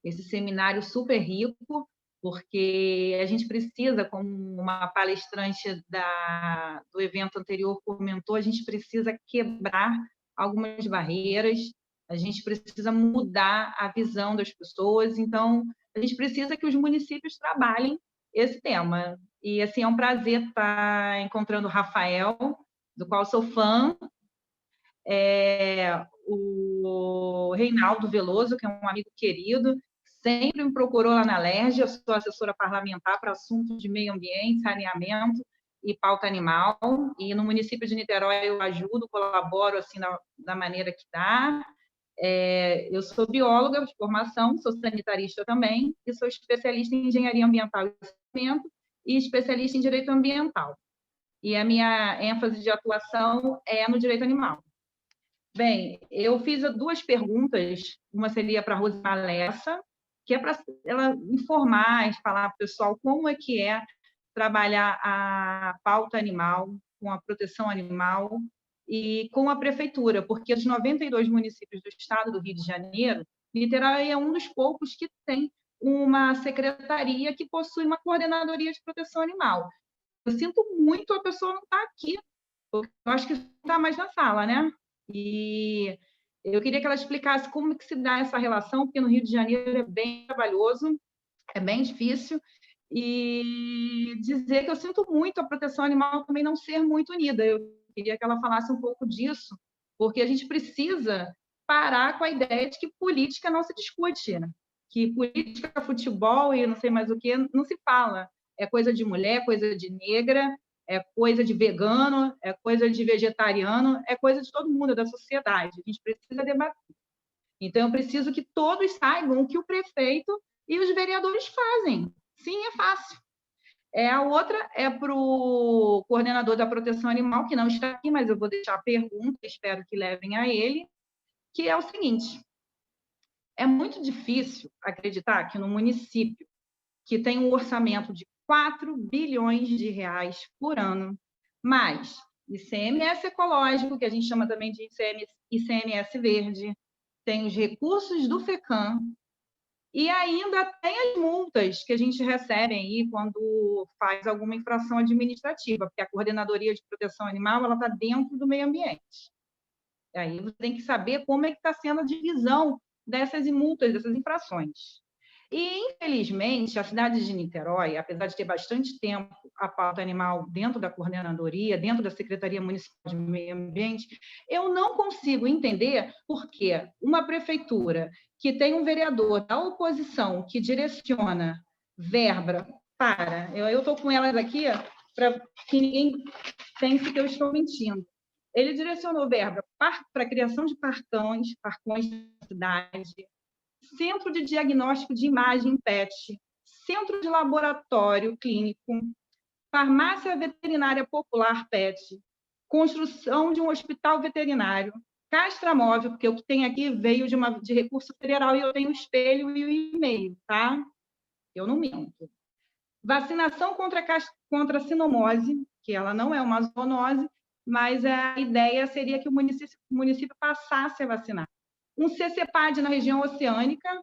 esse seminário super rico, porque a gente precisa, como uma palestrante do evento anterior comentou, a gente precisa quebrar algumas barreiras, a gente precisa mudar a visão das pessoas, então, a gente precisa que os municípios trabalhem esse tema. E, assim, é um prazer estar encontrando o Rafael, do qual sou fã, o Reinaldo Veloso, que é um amigo querido, sempre me procurou lá na LERJ, eu sou assessora parlamentar para assuntos de meio ambiente, saneamento e pauta animal, e no município de Niterói eu ajudo, colaboro assim da maneira que dá. Eu sou bióloga de formação, sou sanitarista também, e sou especialista em engenharia ambiental e saneamento e especialista em direito ambiental. E a minha ênfase de atuação é no direito animal. Bem, eu fiz 2 perguntas, uma seria para a Rosimar Lessa, que é para ela informar, falar para o pessoal como é que é trabalhar a pauta animal, com a proteção animal, e com a prefeitura, porque dos 92 municípios do estado do Rio de Janeiro, Niterói é um dos poucos que tem uma secretaria que possui uma coordenadoria de proteção animal. Eu sinto muito a pessoa não estar aqui, porque eu acho que não está mais na sala, né? E eu queria que ela explicasse como que se dá essa relação, porque no Rio de Janeiro é bem trabalhoso, é bem difícil, e dizer que eu sinto muito a proteção animal também não ser muito unida. Eu queria que ela falasse um pouco disso, porque a gente precisa parar com a ideia de que política não se discute, né? Que política, futebol e não sei mais o que, não se fala. É coisa de mulher, coisa de negra, é coisa de vegano, é coisa de vegetariano, é coisa de todo mundo, da sociedade. A gente precisa debater. Então, eu preciso que todos saibam o que o prefeito e os vereadores fazem. Sim, é fácil. A outra é para o coordenador da proteção animal, que não está aqui, mas eu vou deixar a pergunta, espero que levem a ele, que é o seguinte: é muito difícil acreditar que no município que tem um orçamento de 4 bilhões de reais por ano, mais ICMS ecológico, que a gente chama também de ICMS verde, tem os recursos do FECAM, e ainda tem as multas que a gente recebe aí quando faz alguma infração administrativa, porque a Coordenadoria de Proteção Animal está dentro do meio ambiente. E aí você tem que saber como é que está sendo a divisão dessas multas, dessas infrações. E, infelizmente, a cidade de Niterói, apesar de ter bastante tempo a pauta animal dentro da coordenadoria, dentro da Secretaria Municipal de Meio Ambiente, eu não consigo entender por que uma prefeitura que tem um vereador da oposição que direciona verba para... Eu estou com elas aqui para que ninguém pense que eu estou mentindo. Ele direcionou verba para a criação de parcões na cidade, centro de diagnóstico de imagem PET, centro de laboratório clínico, farmácia veterinária popular PET, construção de um hospital veterinário, castramóvel, porque o que tem aqui veio de recurso federal e eu tenho o espelho e o e-mail, tá? Eu não minto. Vacinação contra a sinomose, que ela não é uma zoonose, mas a ideia seria que o município passasse a vacinar. Um CCPAD na região oceânica,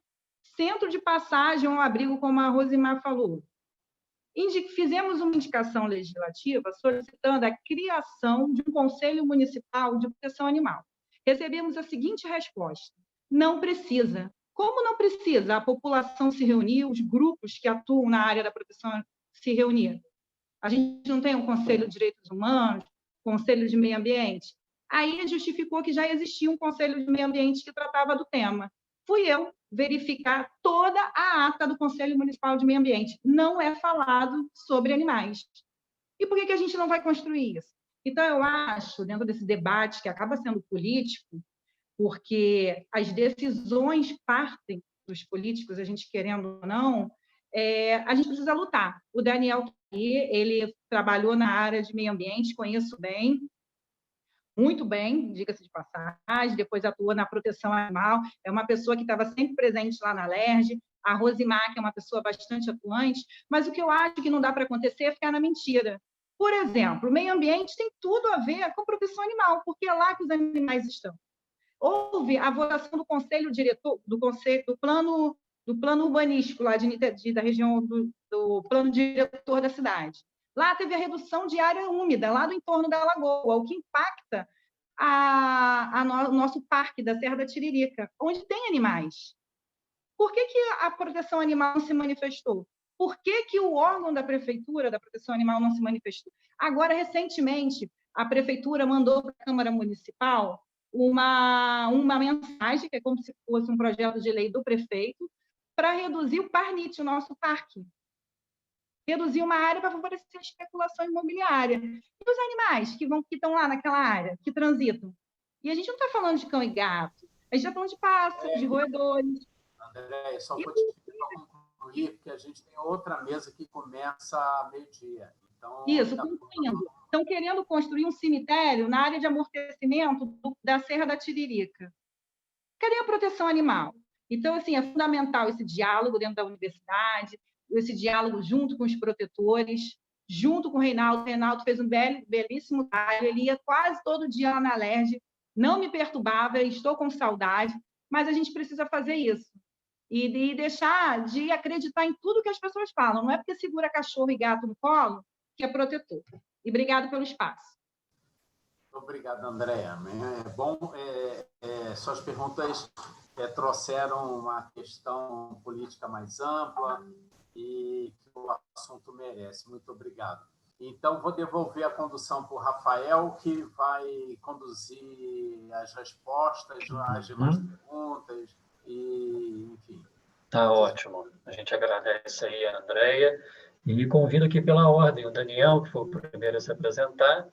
centro de passagem, um abrigo, como a Rosimar falou. Fizemos uma indicação legislativa solicitando a criação de um Conselho Municipal de Proteção Animal. Recebemos a seguinte resposta: não precisa. Como não precisa? A população se reunir, os grupos que atuam na área da proteção se reunir. A gente não tem um Conselho de Direitos Humanos, Conselho de Meio Ambiente? Aí justificou que já existia um Conselho de Meio Ambiente que tratava do tema. Fui eu verificar toda a ata do Conselho Municipal de Meio Ambiente. Não é falado sobre animais. E por que a gente não vai construir isso? Então, eu acho, dentro desse debate que acaba sendo político, porque as decisões partem dos políticos, a gente querendo ou não, a gente precisa lutar. O Daniel, ele trabalhou na área de meio ambiente, conheço bem, muito bem, diga-se de passagem, depois atuou na proteção animal, é uma pessoa que estava sempre presente lá na LERJ, a Rosimar, que é uma pessoa bastante atuante, mas o que eu acho que não dá para acontecer é ficar na mentira. Por exemplo, o meio ambiente tem tudo a ver com proteção animal, porque é lá que os animais estão. Houve a votação do conselho diretor, do plano urbanístico lá da região do plano diretor da cidade. Lá teve a redução de área úmida, lá do entorno da lagoa, o que impacta o nosso parque da Serra da Tiririca, onde tem animais. Por que a proteção animal não se manifestou? Por que o órgão da prefeitura, da proteção animal, não se manifestou? Agora, recentemente, a prefeitura mandou para a Câmara Municipal uma mensagem, que é como se fosse um projeto de lei do prefeito, para reduzir o Parnit, o nosso parque. Reduzir uma área para favorecer a especulação imobiliária. E os animais que estão lá naquela área, que transitam? E a gente não está falando de cão e gato, a gente está falando de pássaros, de roedores. André, só vou te pedir para concluir, porque a gente tem outra mesa que começa a meio-dia. Então, isso, concluindo. Estão querendo construir um cemitério na área de amortecimento da Serra da Tiririca. Cadê a proteção animal? Então, assim, é fundamental esse diálogo dentro da universidade, esse diálogo junto com os protetores, junto com o Reinaldo. O Reinaldo fez um belíssimo trabalho, ele ia quase todo dia lá na Alerj, não me perturbava, estou com saudade, mas a gente precisa fazer isso. E deixar de acreditar em tudo que as pessoas falam. Não é porque segura cachorro e gato no colo que é protetor. E obrigado pelo espaço. Obrigado, Andréa. É bom, suas perguntas trouxeram uma questão política mais ampla e que o assunto merece. Muito obrigado. Então, vou devolver a condução para o Rafael, que vai conduzir as respostas, as demais perguntas, e, enfim. Tá ótimo. A gente agradece aí a Andréia e convido aqui pela ordem o Daniel, que foi o primeiro a se apresentar,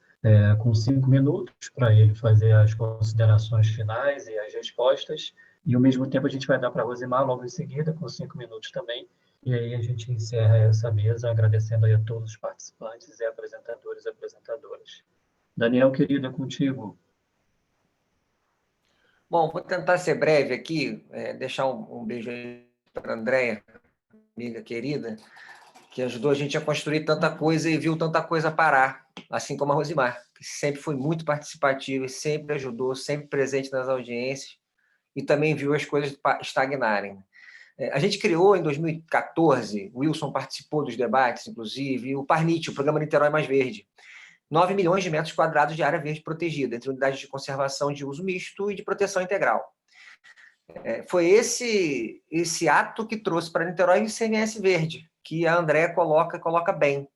com 5 minutos para ele fazer as considerações finais e as respostas. E, ao mesmo tempo, a gente vai dar para a Rosimar logo em seguida, com 5 minutos também. E aí a gente encerra essa mesa agradecendo aí a todos os participantes e apresentadores e apresentadoras. Daniel, querido, é contigo. Bom, vou tentar ser breve aqui, deixar um beijo aí para a Andréia, amiga querida, que ajudou a gente a construir tanta coisa e viu tanta coisa parar, assim como a Rosimar, que sempre foi muito participativa e sempre ajudou, sempre presente nas audiências e também viu as coisas estagnarem. A gente criou em 2014, o Wilson participou dos debates, inclusive, o PARNIT, o Programa Niterói Mais Verde. 9 milhões de metros quadrados de área verde protegida, entre unidades de conservação de uso misto e de proteção integral. Foi esse ato que trouxe para Niterói o ICMS verde, que a Andréa coloca bem.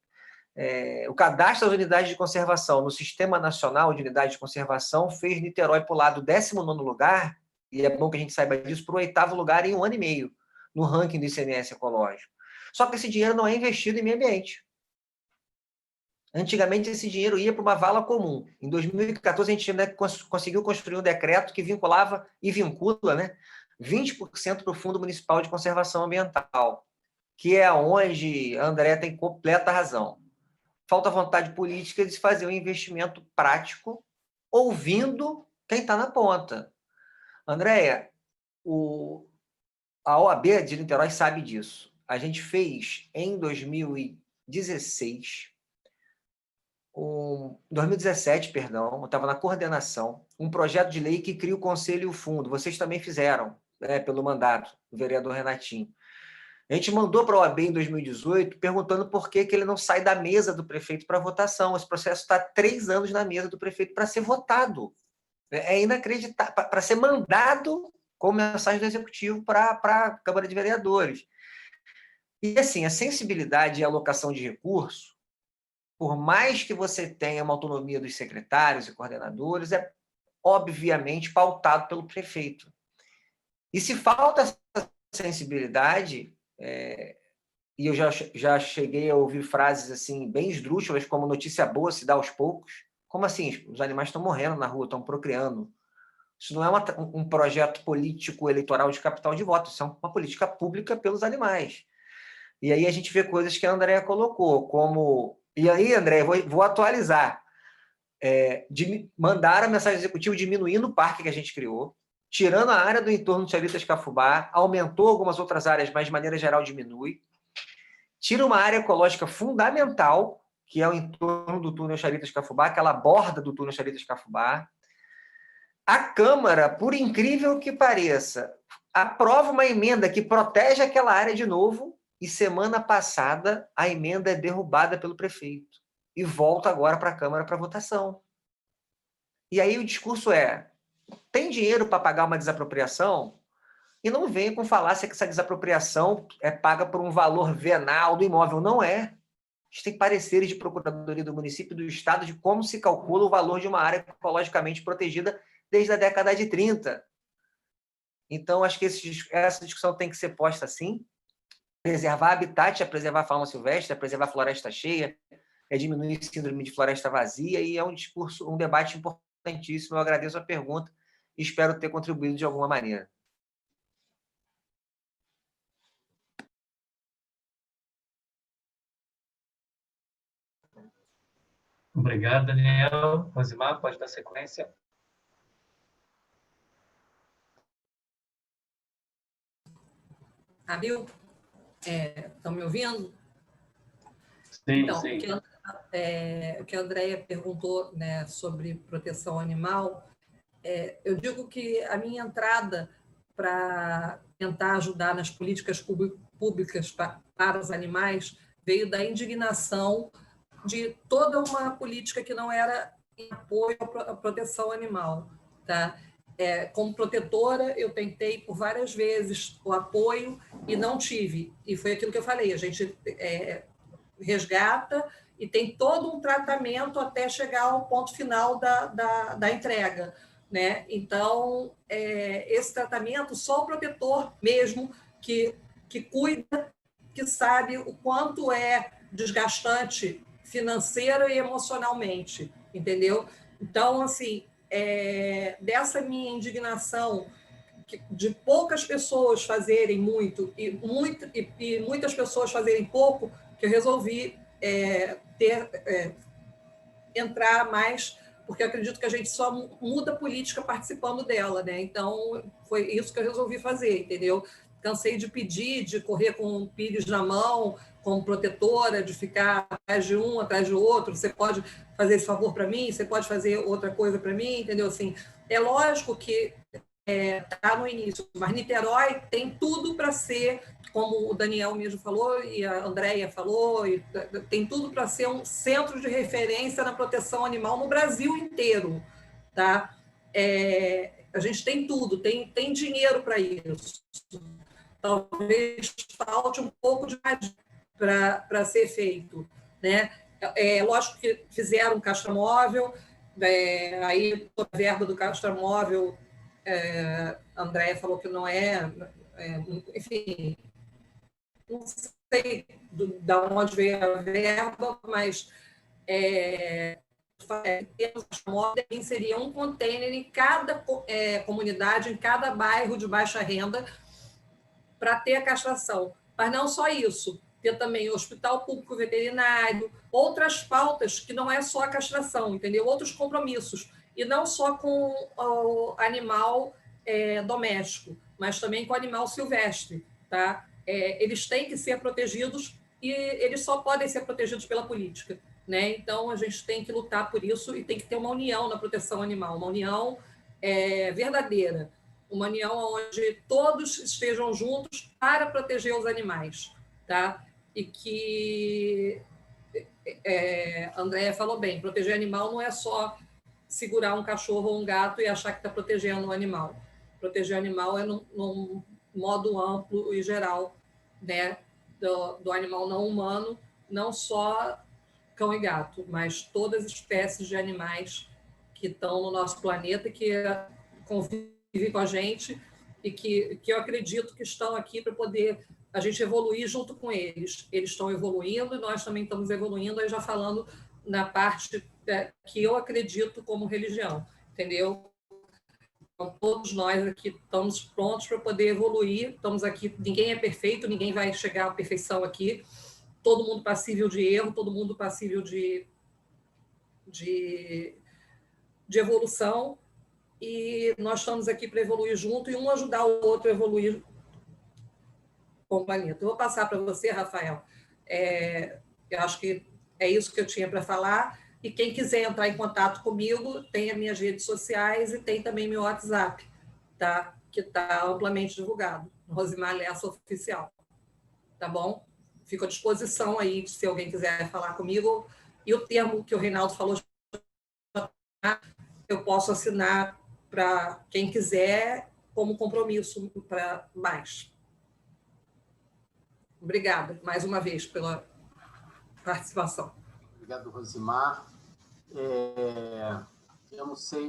O cadastro das unidades de conservação no Sistema Nacional de Unidades de Conservação fez Niterói pular do 19º lugar, e é bom que a gente saiba disso, para o 8º lugar em 1 ano e meio, no ranking do ICMS ecológico. Só que esse dinheiro não é investido em meio ambiente. Antigamente, esse dinheiro ia para uma vala comum. Em 2014, a gente ainda conseguiu construir um decreto que vinculava e vincula, né, 20% para o Fundo Municipal de Conservação Ambiental, que é onde a Andréa tem completa razão. Falta vontade política de fazer um investimento prático, ouvindo quem está na ponta. Andréa, a OAB de Niterói sabe disso. A gente fez, em 2017, perdão, eu estava na coordenação, um projeto de lei que cria o Conselho e o Fundo. Vocês também fizeram, pelo mandato do vereador Renatinho. A gente mandou para a OAB em 2018 perguntando por que ele não sai da mesa do prefeito para votação. Esse processo está há 3 anos na mesa do prefeito para ser votado. É inacreditável, para ser mandado com mensagem do Executivo para a Câmara de Vereadores. E, assim, a sensibilidade e a alocação de recursos, por mais que você tenha uma autonomia dos secretários e coordenadores, é obviamente pautado pelo prefeito. E se falta essa sensibilidade, e eu já cheguei a ouvir frases assim bem esdrúxulas, como notícia boa se dá aos poucos. Como assim? Os animais estão morrendo na rua, estão procriando. Isso não é um projeto político eleitoral de capital de voto, isso é uma política pública pelos animais. E aí a gente vê coisas que a Andréa colocou, como... E aí, André, vou atualizar. Mandaram a mensagem executiva diminuindo o parque que a gente criou, tirando a área do entorno do Chalitas Cafubá, aumentou algumas outras áreas, mas de maneira geral diminui. Tira uma área ecológica fundamental, que é o entorno do túnel Chalitas Cafubá, aquela borda do túnel Chalitas Cafubá. A Câmara, por incrível que pareça, aprova uma emenda que protege aquela área de novo, e semana passada a emenda é derrubada pelo prefeito e volta agora para a Câmara para votação. E aí o discurso tem dinheiro para pagar uma desapropriação? E não venha com falácia que essa desapropriação é paga por um valor venal do imóvel. Não é. A gente tem pareceres de Procuradoria do município e do Estado de como se calcula o valor de uma área ecologicamente protegida desde a década de 30. Então, acho que essa discussão tem que ser posta assim. Preservar habitat, preservar a fauna silvestre, preservar a floresta cheia, diminuir a síndrome de floresta vazia, e é um debate importantíssimo. Eu agradeço a pergunta e espero ter contribuído de alguma maneira. Obrigado, Daniel. Rosimar, pode dar sequência. Abil, estão me ouvindo? Sim, então, sim. o que a Andrea perguntou, né, sobre proteção animal, eu digo que a minha entrada para tentar ajudar nas políticas públicas para os animais veio da indignação de toda uma política que não era em apoio à proteção animal, tá? Como protetora, eu tentei por várias vezes o apoio e não tive. E foi aquilo que eu falei, a gente resgata e tem todo um tratamento até chegar ao ponto final da entrega, né? Então, esse tratamento, só o protetor mesmo que cuida, que sabe o quanto é desgastante financeira e emocionalmente, entendeu? Então, assim, dessa minha indignação de poucas pessoas fazerem muito e muitas pessoas fazerem pouco, que eu resolvi entrar mais, porque eu acredito que a gente só muda a política participando dela, né? Então, foi isso que eu resolvi fazer, entendeu? Cansei de pedir, de correr com o pires na mão, como protetora, de ficar atrás de um, atrás de outro. Você pode fazer esse favor para mim, você pode fazer outra coisa para mim, entendeu? Assim, é lógico que está no início, mas Niterói tem tudo para ser, como o Daniel mesmo falou e a Andrea falou, tem tudo para ser um centro de referência na proteção animal no Brasil inteiro, tá? A gente tem tudo, tem dinheiro para isso. Talvez falte um pouco de para ser feito, né? Lógico que fizeram um castramóvel, aí a verba do castramóvel, a Andrea falou que não enfim, não sei de onde veio a verba, mas seria um container em cada comunidade, em cada bairro de baixa renda, para ter a castração. Mas não só isso, ter também o hospital público veterinário, outras pautas que não é só a castração, entendeu? Outros compromissos. E não só com o animal doméstico, mas também com o animal silvestre, tá? Eles têm que ser protegidos e eles só podem ser protegidos pela política, né? Então, a gente tem que lutar por isso e tem que ter uma união na proteção animal, uma união verdadeira, uma união onde todos estejam juntos para proteger os animais, tá? E que a Andrea falou bem, proteger animal não é só segurar um cachorro ou um gato e achar que está protegendo o animal. Proteger o animal é num modo amplo e geral, né, do animal não humano, não só cão e gato, mas todas as espécies de animais que estão no nosso planeta, que convivem com a gente e que eu acredito que estão aqui para poder a gente evoluir junto com eles. Eles estão evoluindo e nós também estamos evoluindo, aí já falando na parte que eu acredito como religião, entendeu? Então, todos nós aqui estamos prontos para poder evoluir, estamos aqui, ninguém é perfeito, ninguém vai chegar à perfeição aqui, todo mundo passível de erro, todo mundo passível de evolução, e nós estamos aqui para evoluir junto e um ajudar o outro a evoluir com o planeta. Eu vou passar para você, Rafael. Eu acho que é isso que eu tinha para falar. E quem quiser entrar em contato comigo, tem as minhas redes sociais e tem também meu WhatsApp, tá? Que está amplamente divulgado, Rosimar Lessa Oficial. Tá bom? Fico à disposição aí, se alguém quiser falar comigo. E o termo que o Reinaldo falou, eu posso assinar para quem quiser, como compromisso para mais. Obrigada, mais uma vez, pela participação. Obrigado, Rosimar. Eu não sei,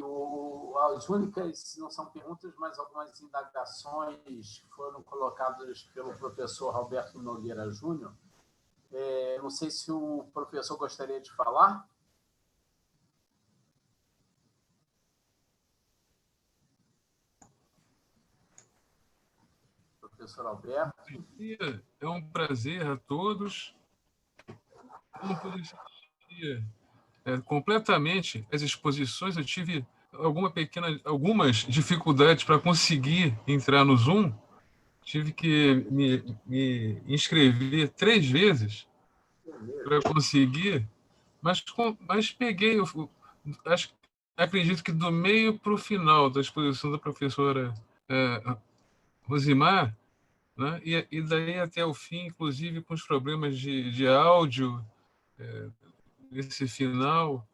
as únicas, não são perguntas, mas algumas indagações foram colocadas pelo professor Roberto Nogueira Júnior. Não sei se o professor gostaria de falar. Professor Alberto. É um prazer a todos. Eu não pude assistir completamente as exposições, eu tive algumas dificuldades para conseguir entrar no Zoom, tive que me inscrever 3 vezes para conseguir, mas peguei, acredito que do meio para o final da exposição da professora Rosimar, né? E daí até o fim, inclusive com os problemas de áudio, esse final.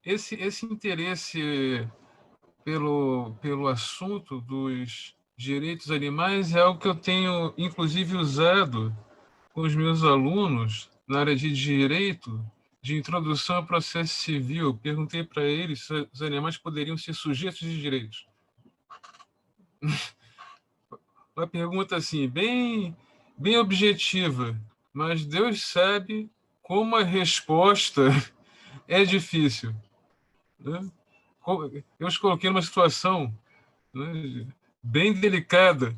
Esse interesse pelo assunto dos direitos animais é algo que eu tenho, inclusive, usado com os meus alunos na área de direito, de introdução ao processo civil. Perguntei para eles se os animais poderiam ser sujeitos de direitos. Uma pergunta assim, bem objetiva, mas Deus sabe como a resposta é difícil, né? Eu os coloquei numa situação, né, bem delicada.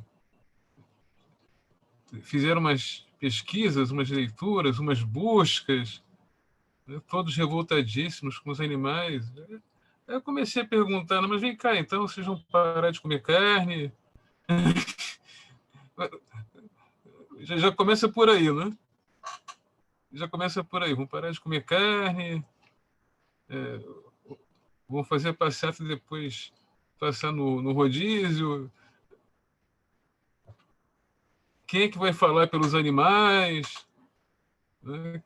Fizeram umas pesquisas, umas leituras, umas buscas, né, todos revoltadíssimos com os animais. Aí eu comecei a perguntar, mas vem cá, então vocês vão parar de comer carne? Já começa por aí, né? Já começa por aí. Vão parar de comer carne, vão fazer a passeata e depois passar no rodízio. Quem é que vai falar pelos animais? Né?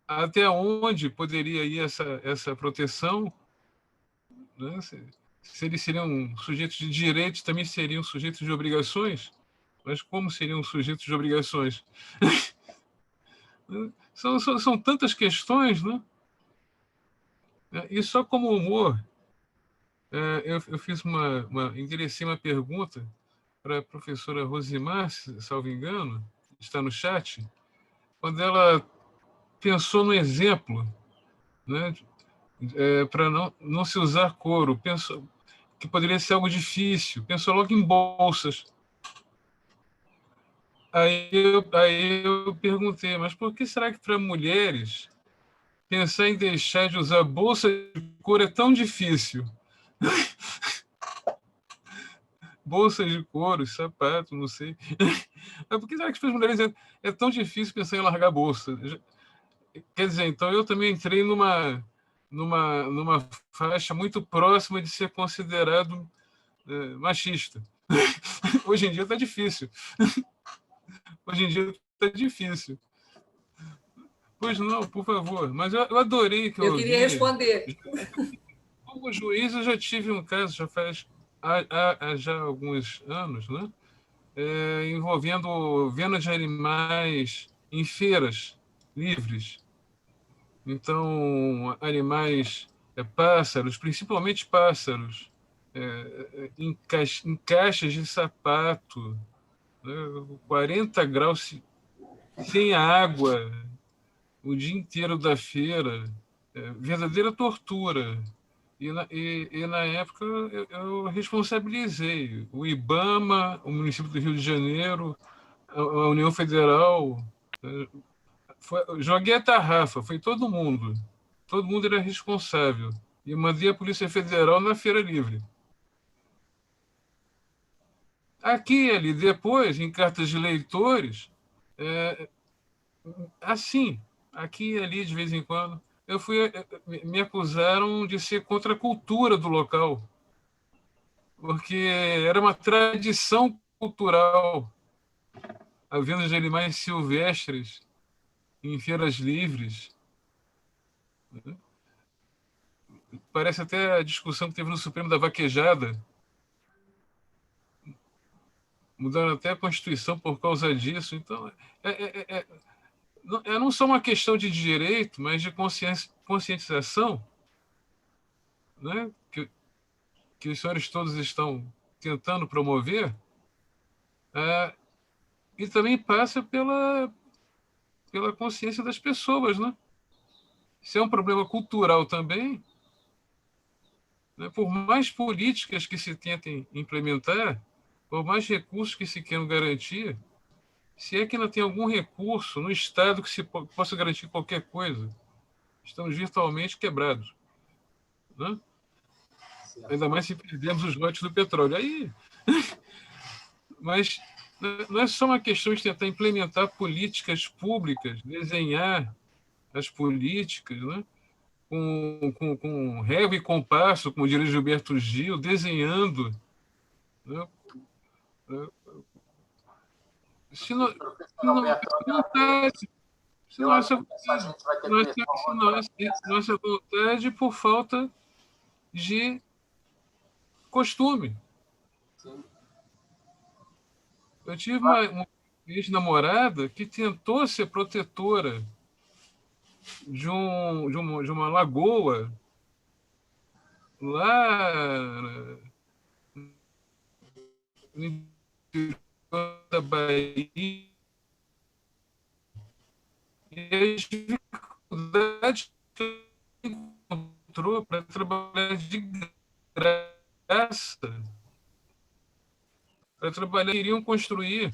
Até onde poderia ir essa proteção? Né? Se eles seriam sujeitos de direitos, também seriam sujeitos de obrigações? Mas como seriam sujeitos de obrigações? São tantas questões, né? E só como humor, eu fiz enderecei uma pergunta para a professora Rosimar, salvo engano, está no chat, quando ela pensou no exemplo, né, para não se usar couro, pensou que poderia ser algo difícil, pensou logo em bolsas. Aí eu perguntei, mas por que será que para mulheres pensar em deixar de usar bolsa de couro é tão difícil? Bolsas de couro, sapato, não sei. Mas por que será que para as mulheres é tão difícil pensar em largar a bolsa? Quer dizer, então eu também entrei numa faixa muito próxima de ser considerado machista. Hoje em dia está difícil. Hoje em dia está difícil. Pois não, por favor. Mas eu adorei que eu ouvi. queria responder. Como juiz, eu já tive um caso, há já alguns anos, né? Envolvendo venda de animais em feiras livres. Então, animais, pássaros, principalmente pássaros, em caixas de sapato, né? 40 graus sem água, o dia inteiro da feira, verdadeira tortura. E na época eu responsabilizei o IBAMA, o município do Rio de Janeiro, a União Federal. Joguei a tarrafa, foi todo mundo. Todo mundo era responsável. E mandei a Polícia Federal na Feira Livre. Aqui e ali, depois, em cartas de leitores, assim, aqui e ali, de vez em quando, me acusaram de ser contra a cultura do local, porque era uma tradição cultural a venda de animais silvestres em feiras livres. Parece até a discussão que teve no Supremo da vaquejada, mudando até a Constituição por causa disso. Então, não só uma questão de direito, mas de conscientização, né, que os senhores todos estão tentando promover, e também passa pela consciência das pessoas, né? Se é um problema cultural também, né, por mais políticas que se tentem implementar, por mais recursos que se queiram garantir, se é que não tem algum recurso no Estado que se possa garantir qualquer coisa, estamos virtualmente quebrados, né? Ainda mais se perdemos os lotes do petróleo. Aí, mas não é só uma questão de tentar implementar políticas públicas, desenhar as políticas, né? com régua e compasso, como diria Gilberto Gil, desenhando. Né? Se não nossa vontade por falta de costume. Sim. Eu tive uma ex-namorada que tentou ser protetora de uma lagoa lá no interior da Bahia, e as dificuldades que encontrou para trabalhar de graça, queriam construir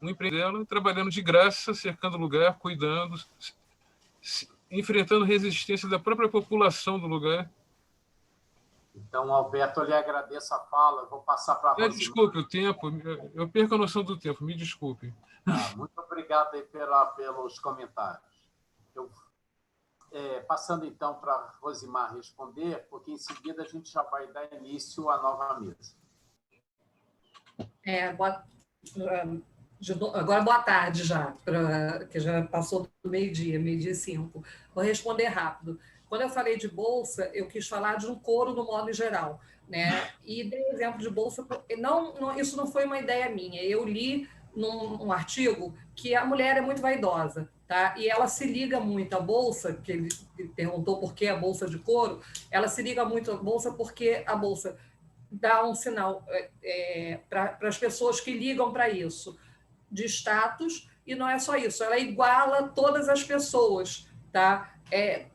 um emprego dela, trabalhando de graça, cercando o lugar, cuidando, enfrentando resistência da própria população do lugar. Então, Alberto, eu lhe agradeço a fala. Eu vou passar para a Rosimar. Desculpe o tempo, eu perco a noção do tempo, me desculpe. Muito obrigado aí pelos comentários. Passando, então, para a Rosimar responder, porque em seguida a gente já vai dar início à nova mesa. Agora, boa tarde já, que já passou do meio-dia, 12h05. Vou responder rápido. Quando eu falei de bolsa, eu quis falar de um coro no modo geral, né? E dei exemplo de bolsa. Isso não foi uma ideia minha. Eu li num artigo que a mulher é muito vaidosa, tá? E ela se liga muito à bolsa, que ele perguntou por que a bolsa de couro, ela se liga muito à bolsa porque a bolsa dá um sinal para as pessoas que ligam para isso, de status, e não é só isso, ela iguala todas as pessoas, tá?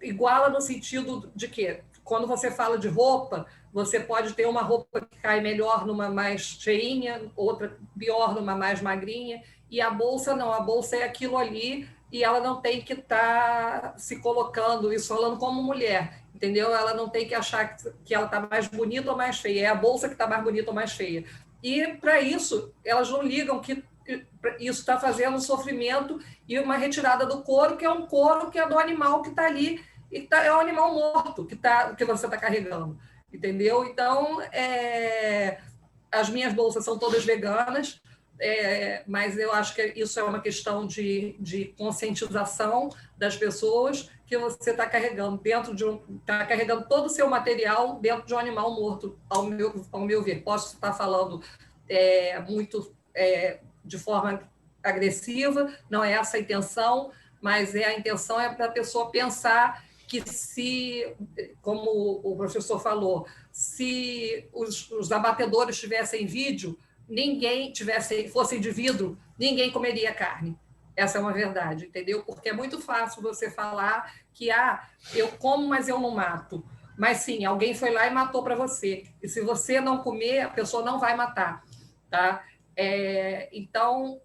Iguala no sentido de que, quando você fala de roupa, você pode ter uma roupa que cai melhor numa mais cheinha, outra pior numa mais magrinha, e a bolsa não, a bolsa é aquilo ali, e ela não tem que estar se colocando, isso falando como mulher, entendeu? Ela não tem que achar que ela está mais bonita ou mais feia, é a bolsa que está mais bonita ou mais feia. E, para isso, elas não ligam que isso está fazendo um sofrimento e uma retirada do couro, que é um couro que é do animal que está ali, e é um animal morto que você está carregando, entendeu? Então, as minhas bolsas são todas veganas, mas eu acho que isso é uma questão de conscientização das pessoas, que você está carregando está carregando todo o seu material dentro de um animal morto, ao meu ver. Posso estar falando muito de forma agressiva, não é essa a intenção, mas a intenção é para a pessoa pensar que, se, como o professor falou, se os abatedores tivessem vídeo, fossem de vidro, ninguém comeria carne. Essa é uma verdade, entendeu? Porque é muito fácil você falar que eu como, mas eu não mato. Mas sim, alguém foi lá e matou para você. E se você não comer, a pessoa não vai matar, tá? Então,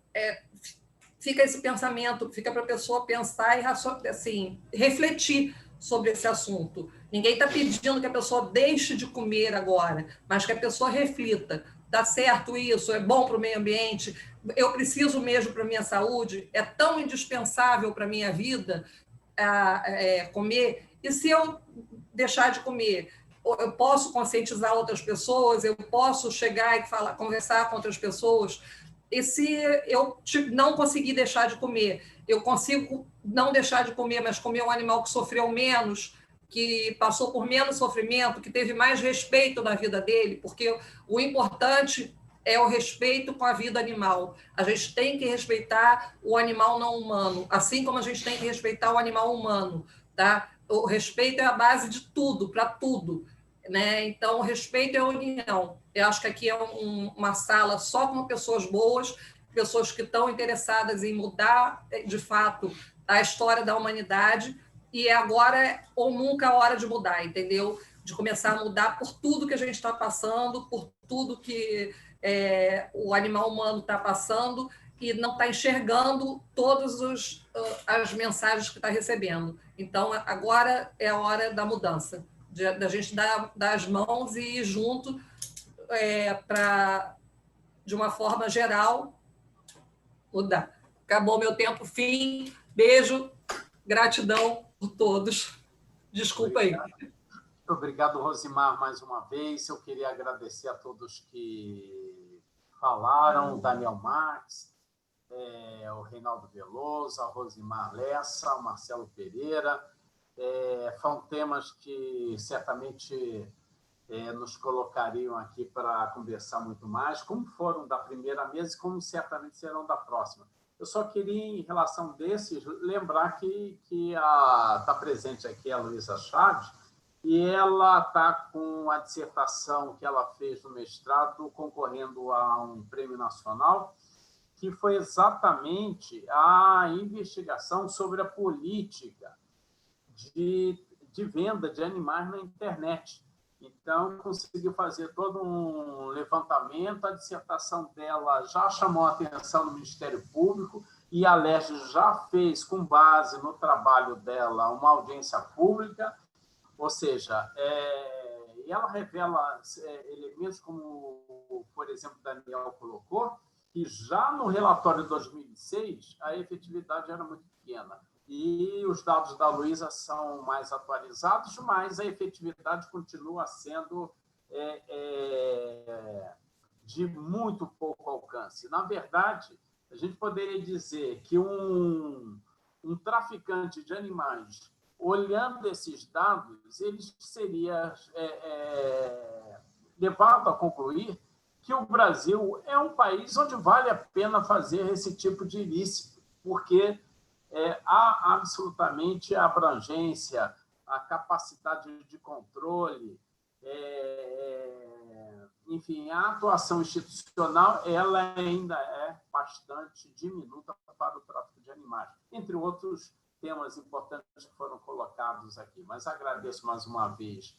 fica esse pensamento, fica para a pessoa pensar e assim, refletir sobre esse assunto. Ninguém está pedindo que a pessoa deixe de comer agora, mas que a pessoa reflita. Dá certo isso? É bom para o meio ambiente? Eu preciso mesmo para a minha saúde? É tão indispensável para a minha vida comer? E se eu deixar de comer, eu posso conscientizar outras pessoas? Eu posso chegar e conversar com outras pessoas? E se eu não conseguir deixar de comer, eu consigo não deixar de comer, mas comer um animal que sofreu menos, que passou por menos sofrimento, que teve mais respeito na vida dele, porque o importante é o respeito com a vida animal. A gente tem que respeitar o animal não humano, assim como a gente tem que respeitar o animal humano, tá? O respeito é a base de tudo, para tudo, né? Então, o respeito é a união. Eu acho que aqui é uma sala só com pessoas boas, pessoas que estão interessadas em mudar, de fato, a história da humanidade, e agora ou nunca a hora de mudar, entendeu? De começar a mudar por tudo que a gente está passando, por tudo que o animal humano está passando, e não está enxergando todas as mensagens que está recebendo. Então, agora é a hora da mudança, da gente dar as mãos e ir junto de uma forma geral, Mudar. Acabou meu tempo, fim. Beijo, gratidão por todos. Desculpa aí. Obrigado, Rosimar, mais uma vez. Eu queria agradecer a todos que falaram, o Daniel Marques, o Reinaldo Veloso, a Rosimar Lessa, o Marcelo Pereira. Foram temas que certamente nos colocariam aqui para conversar muito mais, como foram da primeira mesa e como certamente serão da próxima. Eu só queria, em relação desses, lembrar que está presente aqui a Luísa Chaves, e ela está com a dissertação que ela fez no mestrado, concorrendo a um prêmio nacional, que foi exatamente a investigação sobre a política de venda de animais na internet. Então, conseguiu fazer todo um levantamento, a dissertação dela já chamou a atenção do Ministério Público e a LERJ já fez, com base no trabalho dela, uma audiência pública, ou seja, e ela revela elementos como, por exemplo, o Daniel colocou, que já no relatório de 2006 a efetividade era muito pequena. E os dados da Luísa são mais atualizados, mas a efetividade continua sendo de muito pouco alcance. Na verdade, a gente poderia dizer que um traficante de animais, olhando esses dados, ele seria levado a concluir que o Brasil é um país onde vale a pena fazer esse tipo de ilícito, porque há absolutamente a abrangência, a capacidade de controle, enfim, a atuação institucional ela ainda é bastante diminuta para o tráfico de animais, entre outros temas importantes que foram colocados aqui. Mas agradeço mais uma vez